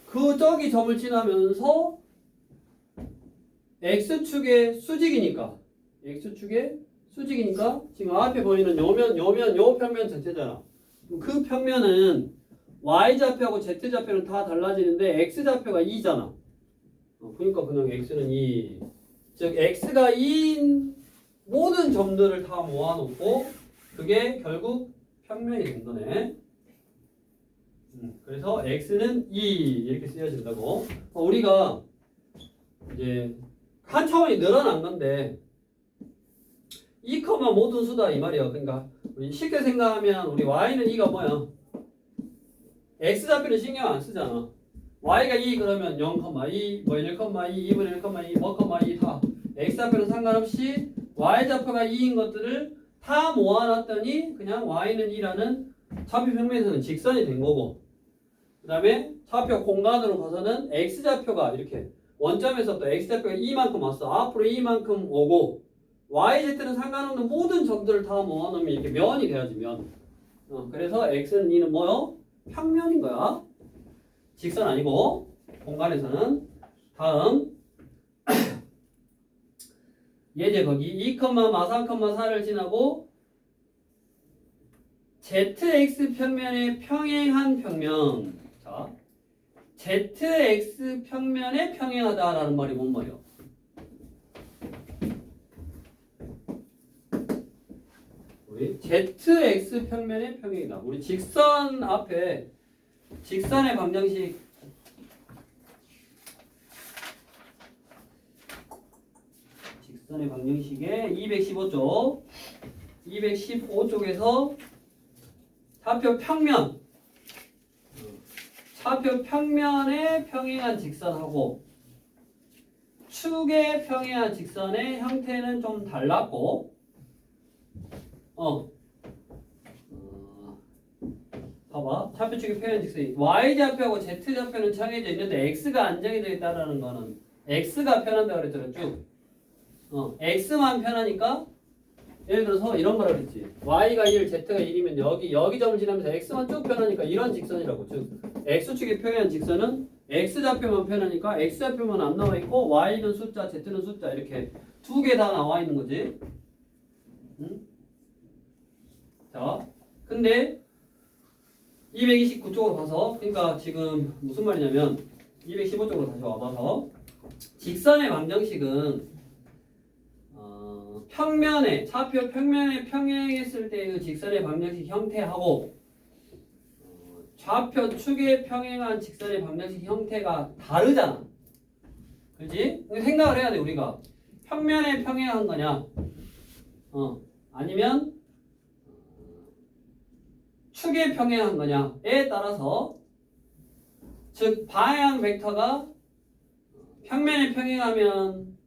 그 저기 점을 지나면서 x축의 수직이니까 지금 앞에 보이는 요 평면 전체잖아. 그 평면은 y좌표하고 z좌표는 다 달라지는데 x좌표가 2잖아. 그러니까 그냥 x는 2. 즉 x가 2인 모든 점들을 다 모아놓고 그게 결국 평면이 된 거네. 그래서 x는 2 이렇게 쓰여진다고. 우리가 이제 한 차원이 늘어난 건데 2, 모든 수다 이 말이야. 그러니까 우리 쉽게 생각하면 우리 y는 2가 뭐야? x좌표는 신경 안 쓰잖아. y가 2 그러면 0,2, 1,2, 2분의 1,2, 2 다. x좌표는 상관없이 y좌표가 2인 것들을 다 모아놨더니 그냥 y는 2라는 좌표 평면에서는 직선이 된 거고, 그 다음에 좌표 공간으로 봐서는 x좌표가 이렇게 원점에서부터 x좌표가 2만큼 왔어. 앞으로 2만큼 오고 yz는 상관없는 모든 점들을 다 모아놓으면 이렇게 면이 돼야지 면. 그래서 x는 2는 뭐요? 평면인 거야. 직선 아니고 공간에서는. 다음 예제 거기 2, 3, 4를 지나고 zx 평면에 평행한 평면. 자, zx 평면에 평행하다라는 말이 뭔 말이야? 우리 zx 평면에 평행이다. 우리 직선 앞에 직선의 방정식 직선의 방정식에 215쪽 215쪽에서 차표 평면, 차표 평면에 평행한 직선하고 축에 평행한 직선의 형태는 좀 달랐고, 봐봐. 차표 축에 평행한 직선이 y좌표하고 z좌표는 정해져 있는데 x가 안 정해져 있다라는 거는 x가 편한다 그랬잖아 쭉. x만 편하니까 예를 들어서 이런 거라 그랬지. y가 1, z가 1이면 여기 점을 지나면서 x만 쭉 편하니까 이런 직선이라고. 즉 x축에 평행한 직선은 x좌표만 편하니까 x좌표만 안 나와 있고 y는 숫자, z는 숫자 이렇게 두 개 다 나와 있는 거지. 응? 자, 근데 229쪽으로 가서 그러니까 지금 무슨 말이냐면 215쪽으로 다시 와봐서 직선의 방정식은 평면에 차표 평면에 평행했을 때의 직선의 방정식 형태하고 좌표 축에 평행한 직선의 방정식 형태가 다르잖아. 그렇지? 생각을 해야 돼 우리가. 평면에 평행한 거냐? 아니면 축에 평행한 거냐에 따라서 즉 방향 벡터가 평면에 평행하면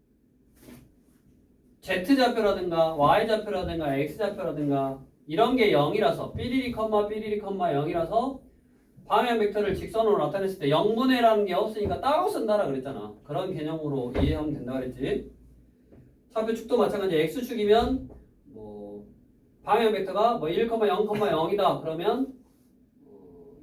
z좌표라든가 y좌표라든가 x좌표라든가 이런 게 0이라서 삐리리 컴마 0이라서 방향 벡터를 직선으로 나타냈을 때 0분의라는 게 없으니까 따로 쓴다라 그랬잖아. 그런 개념으로 이해하면 된다 그랬지. 차표 축도 마찬가지. x축이면 뭐 방향 벡터가 뭐 1, 0,0이다. 그러면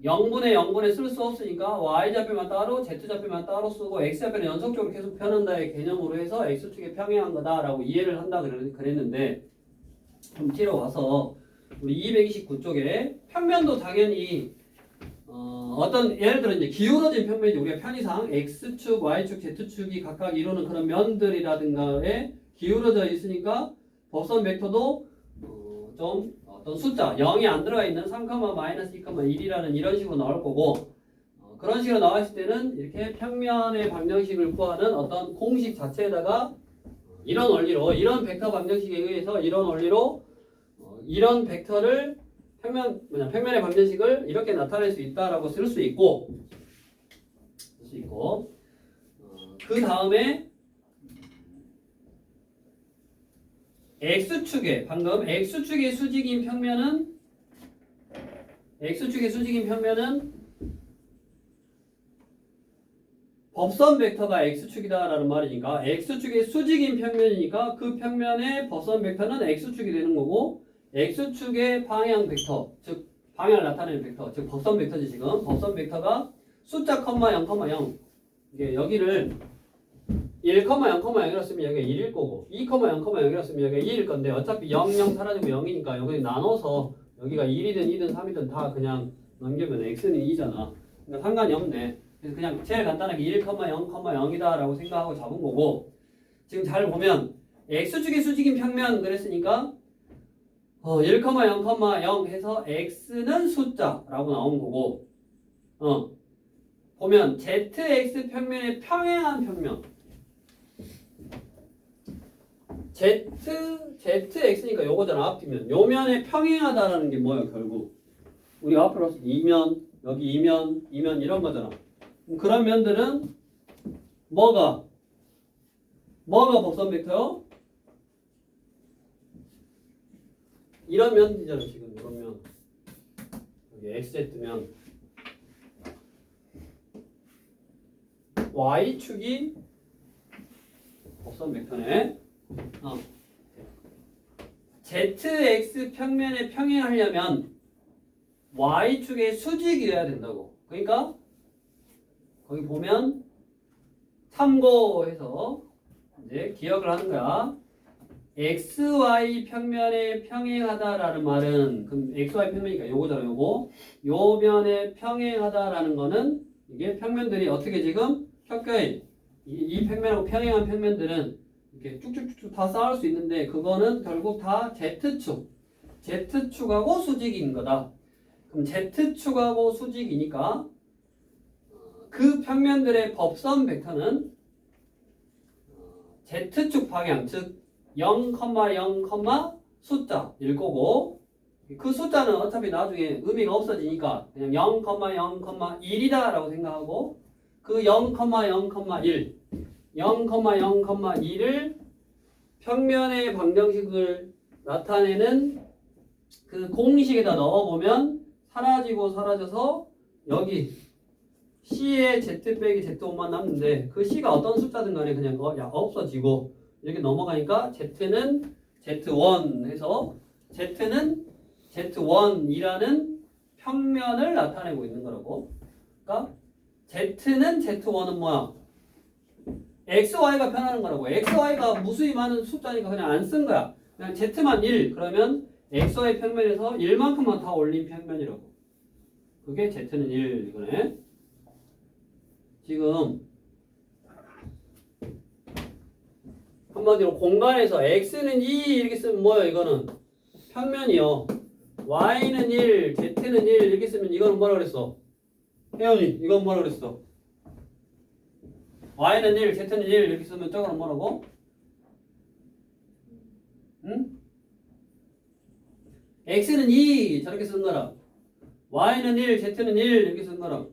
0분의 쓸 수 없으니까 y좌표만 따로 z좌표만 따로 쓰고 x좌표는 연속적으로 계속 펴는다의 개념으로 해서 x축에 평행한 거다라고 이해를 한다 그랬는데 좀 뒤로 와서 우리 229쪽에 평면도 당연히 어떤 예를 들어 이제 기울어진 평면이 우리가 편의상 x축, y축, z축이 각각 이루는 그런 면들이라든가에 기울어져 있으니까 법선 벡터도 좀 어떤 숫자 0이 안 들어가 있는 3, 마이너스 2, 1이라는 이런 식으로 나올 거고 그런 식으로 나왔을 때는 이렇게 평면의 방정식을 구하는 어떤 공식 자체에다가 이런 원리로 이런 벡터 방정식에 의해서 이런 원리로 이런 벡터를 평면의 방정식을 이렇게 나타낼 수 있다라고 쓸 수 있고 그 다음에 x축에 방금 x축의 수직인 평면은 법선 벡터가 x축이다라는 말이니까 x축의 수직인 평면이니까 그 평면의 법선 벡터는 x축이 되는 거고 x축의 방향 벡터 즉 방향을 나타내는 벡터 즉 법선 벡터지. 지금 법선 벡터가 숫자 0,0 이게 여기를 1,0,0이라 쓰면 여기가 1일 거고 2,0,0이라 쓰면 여기가 2일 건데 어차피 0, 0 사라지고 0이니까 여기 나눠서 여기가 1이든 2든 3이든 다 그냥 넘기면 x는 2잖아. 그러니까 상관이 없네. 그래서 그냥 제일 간단하게 1,0,0이다 라고 생각하고 잡은 거고 지금 잘 보면 x축의 수직인 평면 그랬으니까 1,0,0 해서 x는 숫자라고 나온 거고 보면 zx 평면에 평행한 평면 zx니까 요거잖아. 앞뒤면 요 면에 평행하다라는 게 뭐야 결국 우리가 앞으로 2면 여기 2면 이런 거잖아. 그런 면들은 뭐가 법선 벡터요? 이런 면이잖아. 지금 이런 면 여기 xz면 y축이 법선 벡터네. zx 평면에 평행하려면 y축의 수직이어야 된다고. 그러니까 거기 보면 참고해서 이제 기억을 하는 거야. xy 평면에 평행하다라는 말은 그럼 xy 평면이니까 요거잖아. 요 면에 평행하다라는 거는 이게 평면들이 어떻게 지금 켜켜이 이 평면하고 평행한 평면들은 이렇게 쭉쭉쭉 다 쌓을 수 있는데 그거는 결국 다 z축하고 수직인 거다. 그럼 z축하고 수직이니까 그 평면들의 법선 벡터는 z축 방향 즉 0,0, 숫자일 거고 그 숫자는 어차피 나중에 의미가 없어지니까 그냥 0,0,1이다 라고 생각하고 그 0,0,1 0,0,1을 평면의 방정식을 나타내는 그 공식에다 넣어보면 사라지고 사라져서 여기 C에 Z 빼기 Z1만 남는데 그 C가 어떤 숫자든 간에 그냥 없어지고 이렇게 넘어가니까 Z는 Z1 해서 Z는 Z1이라는 평면을 나타내고 있는 거라고. 그러니까 Z는 Z1은 뭐야? XY가 변하는 거라고. XY가 무수히 많은 숫자니까 그냥 안 쓴 거야. 그냥 Z만 1 그러면 XY 평면에서 1만큼만 다 올린 평면이라고. 그게 Z는 1 이거네. 지금 한마디로 공간에서 X는 2 이렇게 쓰면 뭐예요? 이거는 평면이요. Y는 1, Z는 1 이렇게 쓰면 이거는 뭐라 그랬어? 혜연이 이건 뭐라 그랬어? Y는 1, Z는 1 이렇게 쓰면 저거는 뭐라고? 응? X는 2 저렇게 쓰는 거라. Y는 1, Z는 1 이렇게 쓰는 거라.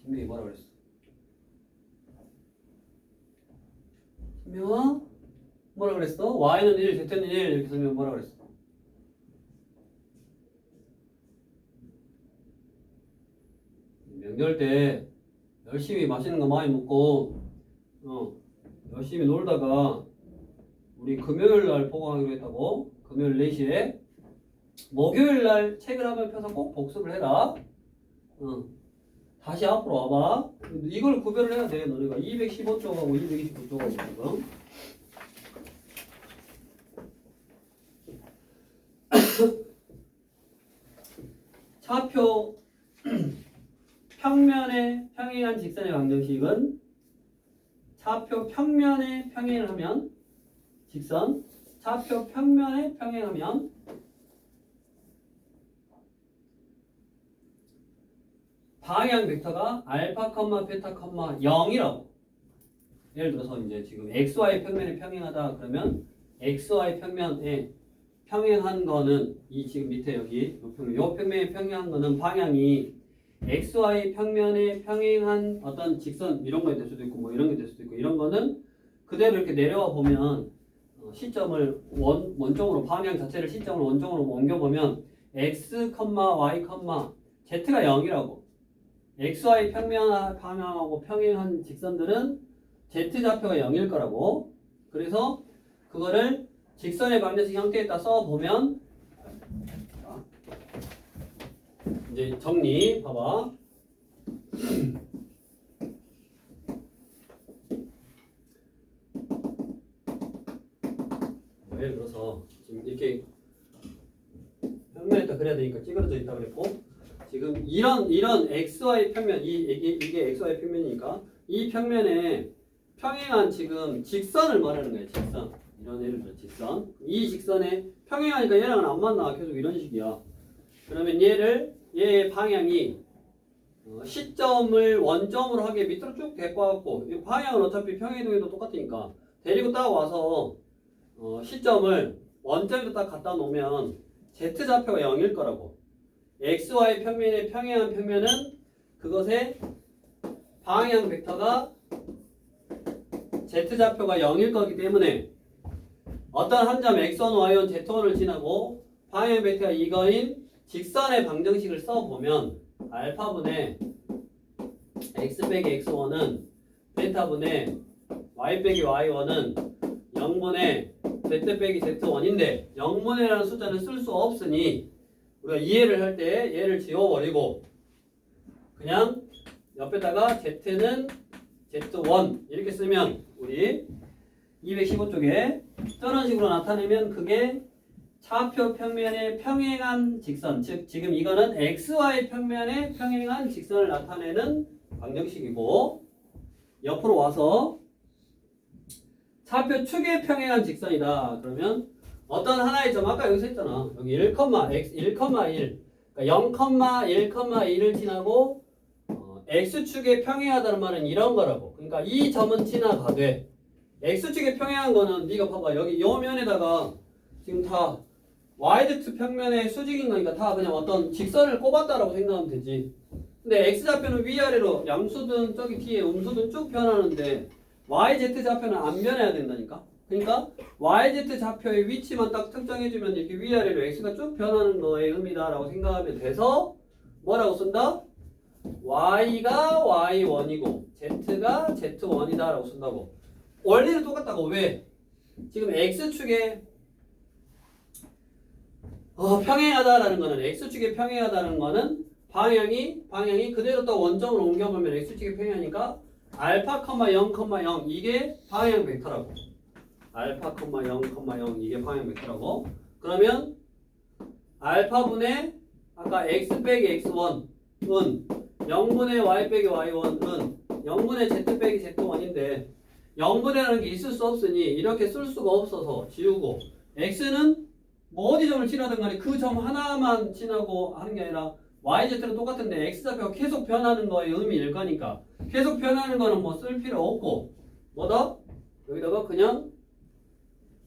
신명이 뭐라 그랬어? 신명아 뭐라 그랬어? Y는 1, Z는 1 이렇게 쓰면 뭐라 그랬어? 명절 때 열심히 맛있는 거 많이 먹고 열심히 놀다가 우리 금요일 날 보고하기로 했다고. 금요일 4시에 목요일 날 책을 한번 펴서 꼭 복습을 해라. 다시 앞으로 와봐. 이걸 구별을 해야 돼. 너네가 215쪽하고 229쪽하고 지금. 차표 평면에 평행한 직선의 방정식은 차표 평면에 평행하면 직선, 차표 평면에 평행하면 방향 벡터가 알파, 베타, 0이라고. 예를 들어서 이제 지금 XY 평면에 평행하다 그러면 XY 평면에 평행한 거는 이 지금 밑에 여기 요 평면에 평행한 거는 방향이 XY 평면에 평행한 어떤 직선 이런 거 될 수도 있고 뭐 이런 게 될 수도 있고 이런 거는 그대로 이렇게 내려와 보면 시점을 원점으로 방향 자체를 시점으로 원점으로 옮겨 보면 X, Y, Z가 0이라고. XY 평면 방향하고 평행한 직선들은 Z 좌표가 0일 거라고. 그래서 그거를 직선의 방정식 형태에다 써보면 이제 정리 봐봐. 예를 들어서 지금 이렇게 평면에다 그려야 되니까 찌그러져 있다 그랬고 지금 이런 XY 평면 이게 XY 평면이니까 이 평면에 평행한 지금 직선을 말하는 거예요. 직선. 이런 예를 들어 직선. 이 직선에 평행하니까 얘랑은 안 만나. 계속 이런 식이야. 그러면 얘의 방향이 시점을 원점으로 하게 밑으로 쭉 데리고 와갖고 이 방향은 어차피 평행이동에도 똑같으니까 데리고 딱 와서 시점을 원점에다 딱 갖다 놓으면 Z 좌표가 0일 거라고. XY 평면에 평행한 평면은 그것의 방향 벡터가 Z 좌표가 0일 거기 때문에 어떤 한 점 X1, Y1, Z1을 지나고 방향 벡터가 이거인 직선의 방정식을 써보면 알파분의 X 빼기 X1은 베타분의 Y 빼기 Y1은 0분의 Z 빼기 Z1인데 0분의라는 숫자는 쓸 수 없으니 우리가 이해를 할 때 얘를 지워버리고 그냥 옆에다가 Z는 Z1 이렇게 쓰면 우리 215쪽에 저런 식으로 나타내면 그게 차표 평면에 평행한 직선, 즉 지금 이거는 XY 평면에 평행한 직선을 나타내는 방정식이고 옆으로 와서 차표 축에 평행한 직선이다. 그러면 어떤 하나의 점 아까 여기서 했잖아. 여기 1, X 1,1 그러니까 0,1,1을 지나고 x축에 평행하다는 말은 이런 거라고. 그러니까 이 점은 지나가되 x축에 평행한 거는 네가 봐봐. 여기 요 면에다가 지금 다 yz 평면의 수직인 거니까 다 그냥 어떤 직선을 꼽았다라고 생각하면 되지. 근데 x좌표는 위아래로 양수든 저기 뒤에 음수든 쭉 변하는데 yz좌표는 안 변해야 된다니까. 그러니까 yz좌표의 위치만 딱 특정해주면 이렇게 위아래로 x가 쭉 변하는 거의 의미다라고 생각하면 돼서 뭐라고 쓴다? y가 y1이고 z가 z1이다 라고 쓴다고. 원리는 똑같다고. 왜? 지금 x축에 평행하다라는 거는 x축에 평행하다는 거는 방향이 그대로 또 원점으로 옮겨보면 x축에 평행하니까 알파, 0, 0 이게 방향 벡터라고. 알파, 0, 0 이게 방향 벡터라고. 그러면 알파분의 아까 x 빼기 x1은 0분의 y 빼기 y1은 0분의 z 빼기 z1인데 0분의라는 게 있을 수 없으니 이렇게 쓸 수가 없어서 지우고 x는 뭐 어디 점을 지나든 간에 그 점 하나만 지나고 하는 게 아니라 yz는 똑같은데 x좌표가 계속 변하는 거의 의미일 거니까 계속 변하는 거는 뭐 쓸 필요 없고 뭐다? 여기다가 그냥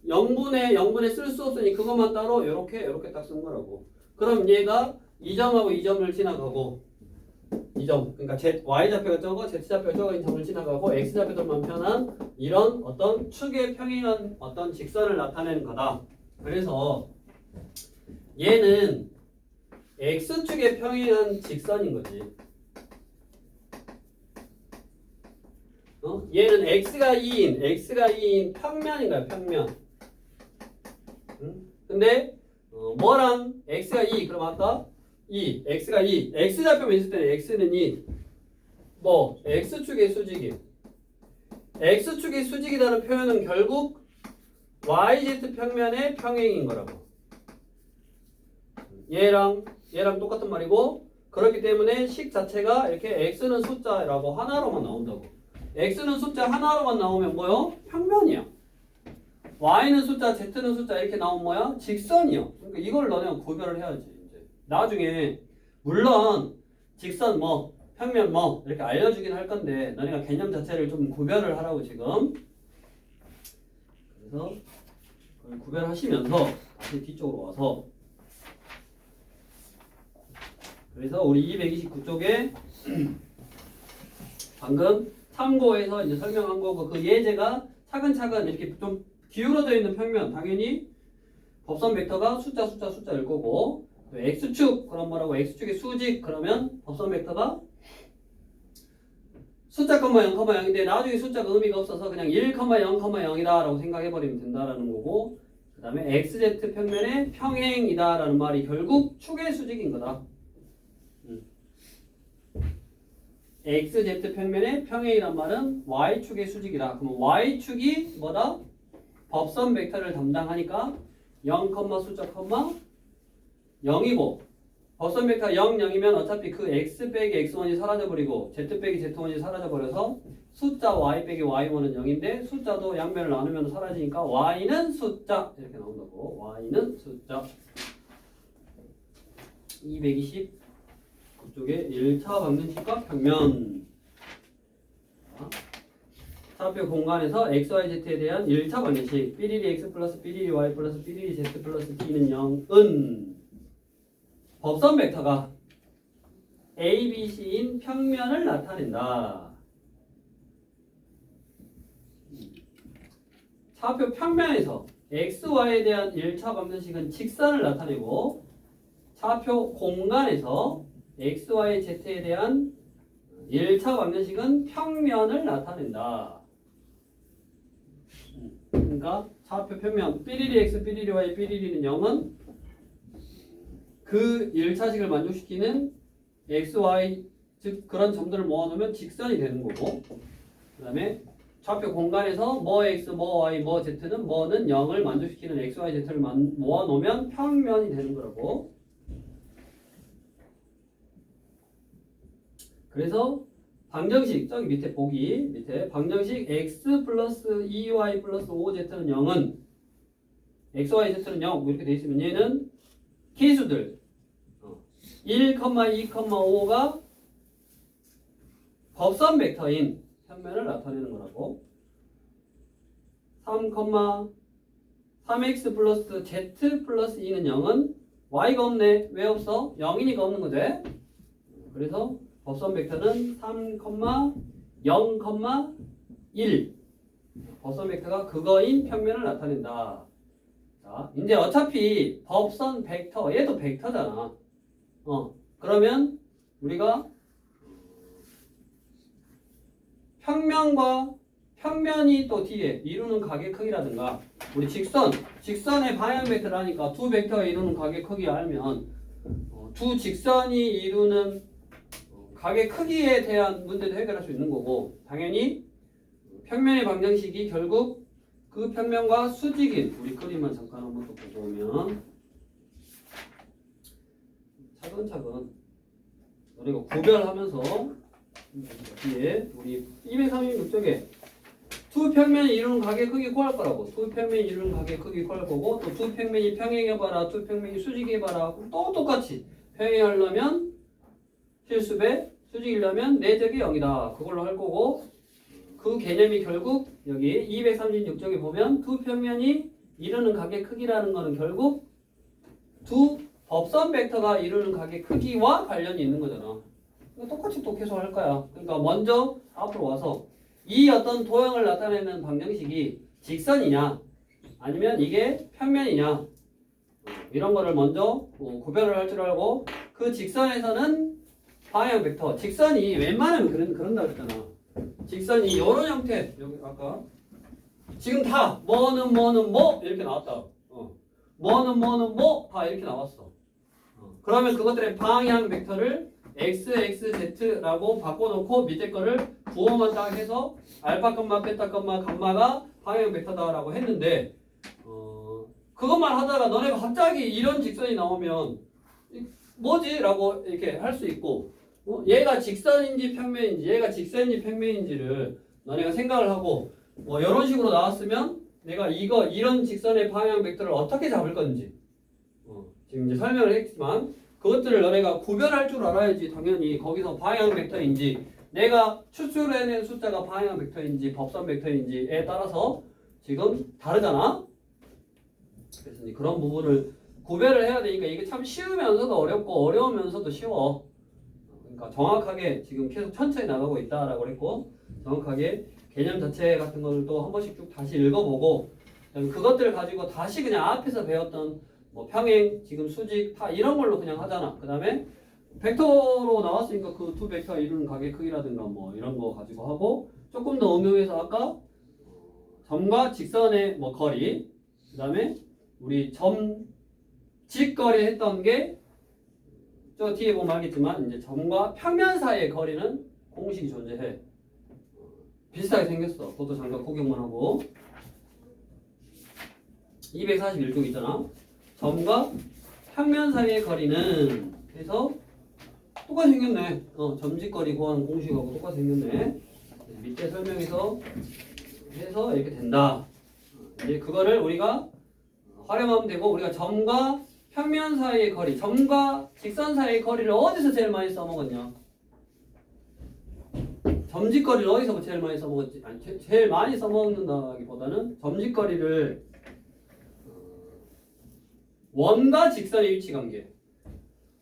0분의 쓸 수 없으니 그것만 따로 이렇게 딱 쓴 거라고. 그럼 얘가 이 점하고 이 점을 지나가고 이 점, 그러니까 y좌표가 적어 z좌표가 적어인 점을 지나가고 x좌표들만 편한 이런 어떤 축에 평행한 어떤 직선을 나타내는 거다. 그래서 얘는 x축에 평행한 직선인 거지. 얘는 x가 2인 평면인 거야, 평면. 근데 뭐랑 x가 2, 그럼 아까 x가 2, x좌표만 있을 때는 x는 2. 뭐 x축의 수직이. x축의 수직이라는 표현은 결국 yz 평면의 평행인 거라고. 얘랑 똑같은 말이고 그렇기 때문에 식 자체가 이렇게 x는 숫자라고 하나로만 나온다고. x는 숫자 하나로만 나오면 뭐요? 평면이야. y는 숫자, z는 숫자 이렇게 나오면 뭐야? 직선이야. 그러니까 이걸 너네가 구별을 해야지. 이제 나중에 물론 직선 뭐 평면 뭐 이렇게 알려주긴 할 건데 너네가 개념 자체를 좀 구별을 하라고 지금. 그래서 그걸 구별하시면서 다시 뒤쪽으로 와서 그래서 우리 229쪽에 방금 참고해서 이제 설명한 거고 그 예제가 차근차근 이렇게 좀 기울어져 있는 평면 당연히 법선 벡터가 숫자일 거고 x축 그럼 뭐라고 x축의 수직 그러면 법선 벡터가 숫자 0, 0인데 나중에 숫자가 의미가 없어서 그냥 1, 0, 0이다 라고 생각해버리면 된다라는 거고 그 다음에 xz 평면의 평행이다 라는 말이 결국 축의 수직인 거다. xz 평면의 평행이란 말은 y축의 수직이다. 그럼 y축이 뭐다? 법선 벡터를 담당하니까 0, 숫자, 0이고 법선 벡터 0, 0이면 어차피 그 x 빼기 x1이 사라져버리고 z 빼기 z1이 사라져버려서 숫자 y 빼기 y1은 0인데 숫자도 양면을 나누면 사라지니까 y는 숫자 이렇게 나온다고. y는 숫자. 229쪽에 1차 방정식과 평면. 차표 공간에서 XYZ에 대한 1차 방정식 삐리리 X 플러스 삐리리 Y 플러스 삐리리 Z 플러스 T는 0은 법선 벡터가 A, B, C인 평면을 나타낸다. 차표 평면에서 XY에 대한 1차 방정식은 직선을 나타내고 차표 공간에서 XYZ에 대한 1차 방정식은 평면을 나타낸다. 그러니까 차표 평면 삐리리 x, 삐리리 y, 삐리리는 0은 그 1차식을 만족시키는 x, y 즉 그런 점들을 모아놓으면 직선이 되는 거고 그 다음에 좌표 공간에서 뭐 x, 뭐 y, 뭐 z는 뭐는 0을 만족시키는 x, y, z를 모아놓으면 평면이 되는 거라고. 그래서 방정식 저기 밑에 보기 밑에 방정식 x 플러스 2y 플러스 5z는 0은 x, y, z는 0 이렇게 돼 있으면 얘는 키수들 1, 2, 5가 법선 벡터인 평면을 나타내는 거라고. 3x 플러스 z 플러스 2는 0은 y가 없네. 왜 없어? 0이니까 없는 거지. 그래서 법선 벡터는 3, 0, 1. 법선 벡터가 그거인 평면을 나타낸다. 자, 이제 어차피 법선 벡터, 얘도 벡터잖아. 그러면 우리가 평면과 평면이 또 뒤에 이루는 가게 크기라든가 우리 직선의 방향 벡터라니까 두 벡터가 이루는 가게 크기 알면 두 직선이 이루는 가게 크기에 대한 문제도 해결할 수 있는 거고 당연히 평면의 방정식이 결국 그 평면과 수직인 우리 그림만 잠깐 한번 또 보고 오면 차근차근 우리가 구별하면서 뒤에 우리 236쪽에 두 평면이 이루는 가게 크기 구할 거라고. 두 평면이 이루는 가게 크기 구할 거고 또 두 평면이 평행해봐라 두 평면이 수직해봐라 또 똑같이 평행하려면 실수배 수직이려면 내적이 0이다 그걸로 할 거고 그 개념이 결국 여기 236쪽에 보면 두 평면이 이루는 가게 크기라는 거는 결국 두 법선 벡터가 이루는 가게 크기와 관련이 있는 거잖아. 똑같이 또 계속 할 거야. 그러니까 먼저 앞으로 와서 이 어떤 도형을 나타내는 방정식이 직선이냐 아니면 이게 평면이냐 이런 거를 먼저 구별을 할 줄 알고 그 직선에서는 방향 벡터 직선이 웬만하면 그런다 그랬잖아. 직선이 이런 형태 여기 아까 지금 다 뭐는 뭐 이렇게 나왔다. 뭐는 뭐 다 이렇게 나왔어. 그러면 그것들의 방향 벡터를 x, x, z라고 바꿔놓고 밑에 거를 부호만 딱 해서 알파 컴마 베타 컴마 감마가 방향 벡터다라고 했는데 그것만 하다가 너네가 갑자기 이런 직선이 나오면 뭐지? 라고 이렇게 할 수 있고 얘가 직선인지 평면인지 얘가 직선인지 평면인지를 너네가 생각을 하고 이런 식으로 나왔으면 내가 이런 직선의 방향 벡터를 어떻게 잡을 건지 지금 이제 설명을 했지만 그것들을 너네가 구별할 줄 알아야지 당연히 거기서 방향 벡터인지 내가 추출해낸 숫자가 방향 벡터인지 법선 벡터인지에 따라서 지금 다르잖아. 그래서 이제 그런 부분을 구별을 해야 되니까 이게 참 쉬우면서도 어렵고 어려우면서도 쉬워. 그러니까 정확하게 지금 계속 천천히 나가고 있다라고 그랬고 정확하게 개념 자체 같은 걸 또 한 번씩 쭉 다시 읽어보고 그것들을 가지고 다시 그냥 앞에서 배웠던 평행, 지금 수직, 파 이런 걸로 그냥 하잖아. 그 다음에 벡터로 나왔으니까 그 두 벡터 이루는 가게 크기라든가 이런 거 가지고 하고 조금 더 응용해서 아까 점과 직선의 거리 그 다음에 우리 직거리 했던 게 저 뒤에 보면 알겠지만 이제 점과 평면 사이의 거리는 공식이 존재해. 비슷하게 생겼어. 그것도 잠깐 구경만 하고 241쪽 있잖아. 점과 평면 사이의 거리는 그래서 똑같이 생겼네. 점직거리 구하는 공식하고 똑같이 생겼네. 밑에 설명에서 해서 이렇게 된다. 이제 그거를 우리가 활용하면 되고 우리가 점과 평면 사이의 거리, 점과 직선 사이의 거리를 어디서 제일 많이 써먹었냐? 점직거리를 어디서 제일 많이 써먹었지? 아니, 제일 많이 써먹는다기보다는 점직거리를 원과 직선의 위치 관계.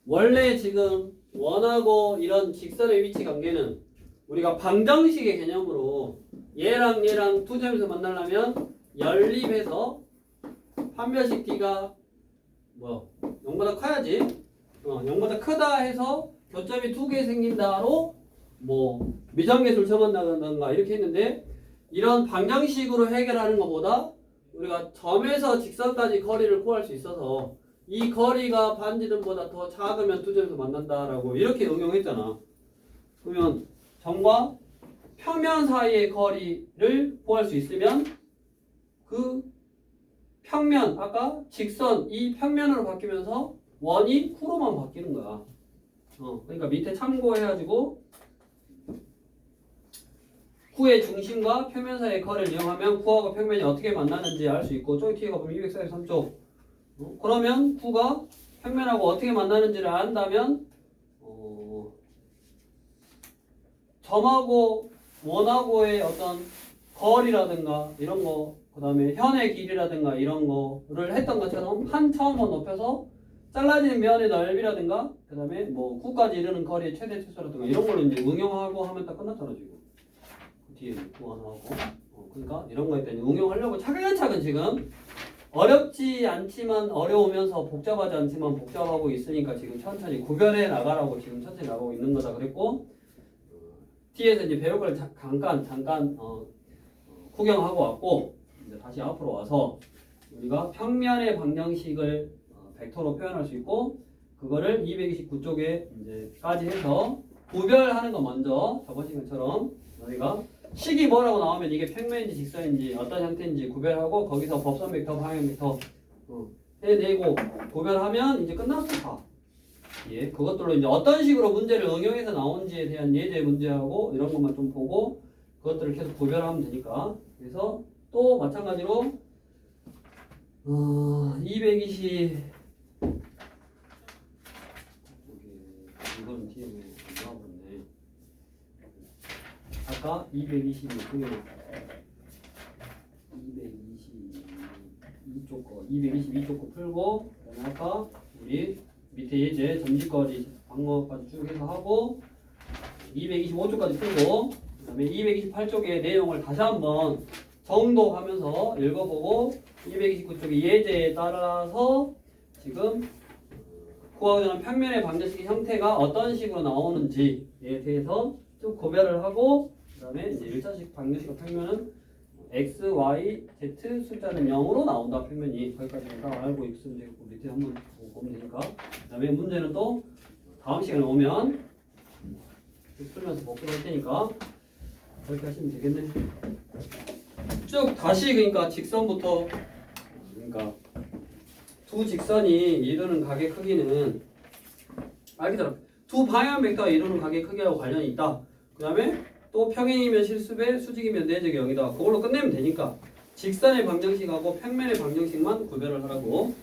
원래 지금 원하고 이런 직선의 위치 관계는 우리가 방정식의 개념으로 얘랑 두 점에서 만나려면 연립해서 판별식 D가 0보다 커야지. 0보다 크다 해서 교점이 두 개 생긴다로 미정계수를 정한다던가 이렇게 했는데 이런 방정식으로 해결하는 것보다 우리가 점에서 직선까지 거리를 구할 수 있어서 이 거리가 반지름보다 더 작으면 두 점에서 만난다라고 이렇게 응용했잖아. 그러면 점과 평면 사이의 거리를 구할 수 있으면 그 평면, 아까 직선 이 평면으로 바뀌면서 원이 쿠로만 바뀌는 거야. 그러니까 밑에 참고해가지고 쿠의 중심과 평면 사이의 거리를 이용하면 쿠하고 평면이 어떻게 만나는지 알 수 있고 저기 뒤에 가보면 243쪽 그러면 쿠가 평면하고 어떻게 만나는지를 안다면 점하고 원하고의 어떤 거리라든가 이런 거, 그 다음에 현의 길이라든가 이런 거를 했던 것처럼 한 처음만 높여서 잘라지는 면의 넓이라든가 그 다음에 뭐 9까지 이르는 거리의 최대 최소라든가 이런 걸로 이제 응용하고 하면 딱 끝났잖아 지금. 그 뒤에 9 하나 하고. 그러니까 이런 거에 대한 응용하려고 차근차근 지금 어렵지 않지만 어려우면서 복잡하지 않지만 복잡하고 있으니까 지금 천천히 구별해 나가라고 지금 천천히 나가고 있는 거다 그랬고, 뒤에서 이제 배울 걸 잠깐 구경하고 왔고, 이제 다시 앞으로 와서 우리가 평면의 방정식을 벡터로 표현할 수 있고, 그거를 229쪽에 이제까지 해서 구별하는 거 먼저 저번 시간처럼 우리가 식이 뭐라고 나오면 이게 평면인지 직선인지 어떤 형태인지 구별하고 거기서 법선 벡터, 방향 벡터 해내고 구별하면 이제 끝났어 다. 예, 그것들로 이제 어떤 식으로 문제를 응용해서 나온지에 대한 예제 문제하고 이런 것만 좀 보고 그것들을 계속 구별하면 되니까. 그래서 또 마찬가지로 220 이건 뒤에 왜 안 나와버렸네. 아까 222 222쪽 거 풀고, 그다음에 아까 우리 밑에 예제 점집거리 방법까지 쭉 해서 하고 225쪽까지 풀고, 그다음에 228쪽의 내용을 다시 한번 정독하면서 읽어보고 229쪽의 예제에 따라서 지금 구하고자 하는 평면의 방정식의 형태가 어떤 식으로 나오는지에 대해서 좀 구별을 하고, 그 다음에 이제 1차식 방정식의 평면은 x, y, z 숫자는 0으로 나온다. 평면이 거기까지 다 알고 있으면 되고 밑에 한번 보면 되니까. 그 다음에 문제는 또 다음 시간에 오면 풀면서 복습할 테니까 그렇게 하시면 되겠네. 쭉 다시 그러니까 직선부터, 그러니까 두 직선이 이루는 각의 크기는 알겠잖아. 두 방향 벡터가 이루는 각의 크기하고 관련이 있다. 그 다음에 또 평행이면 실수배, 수직이면 내적이 0이다. 그걸로 끝내면 되니까 직선의 방정식하고 평면의 방정식만 구별을 하라고.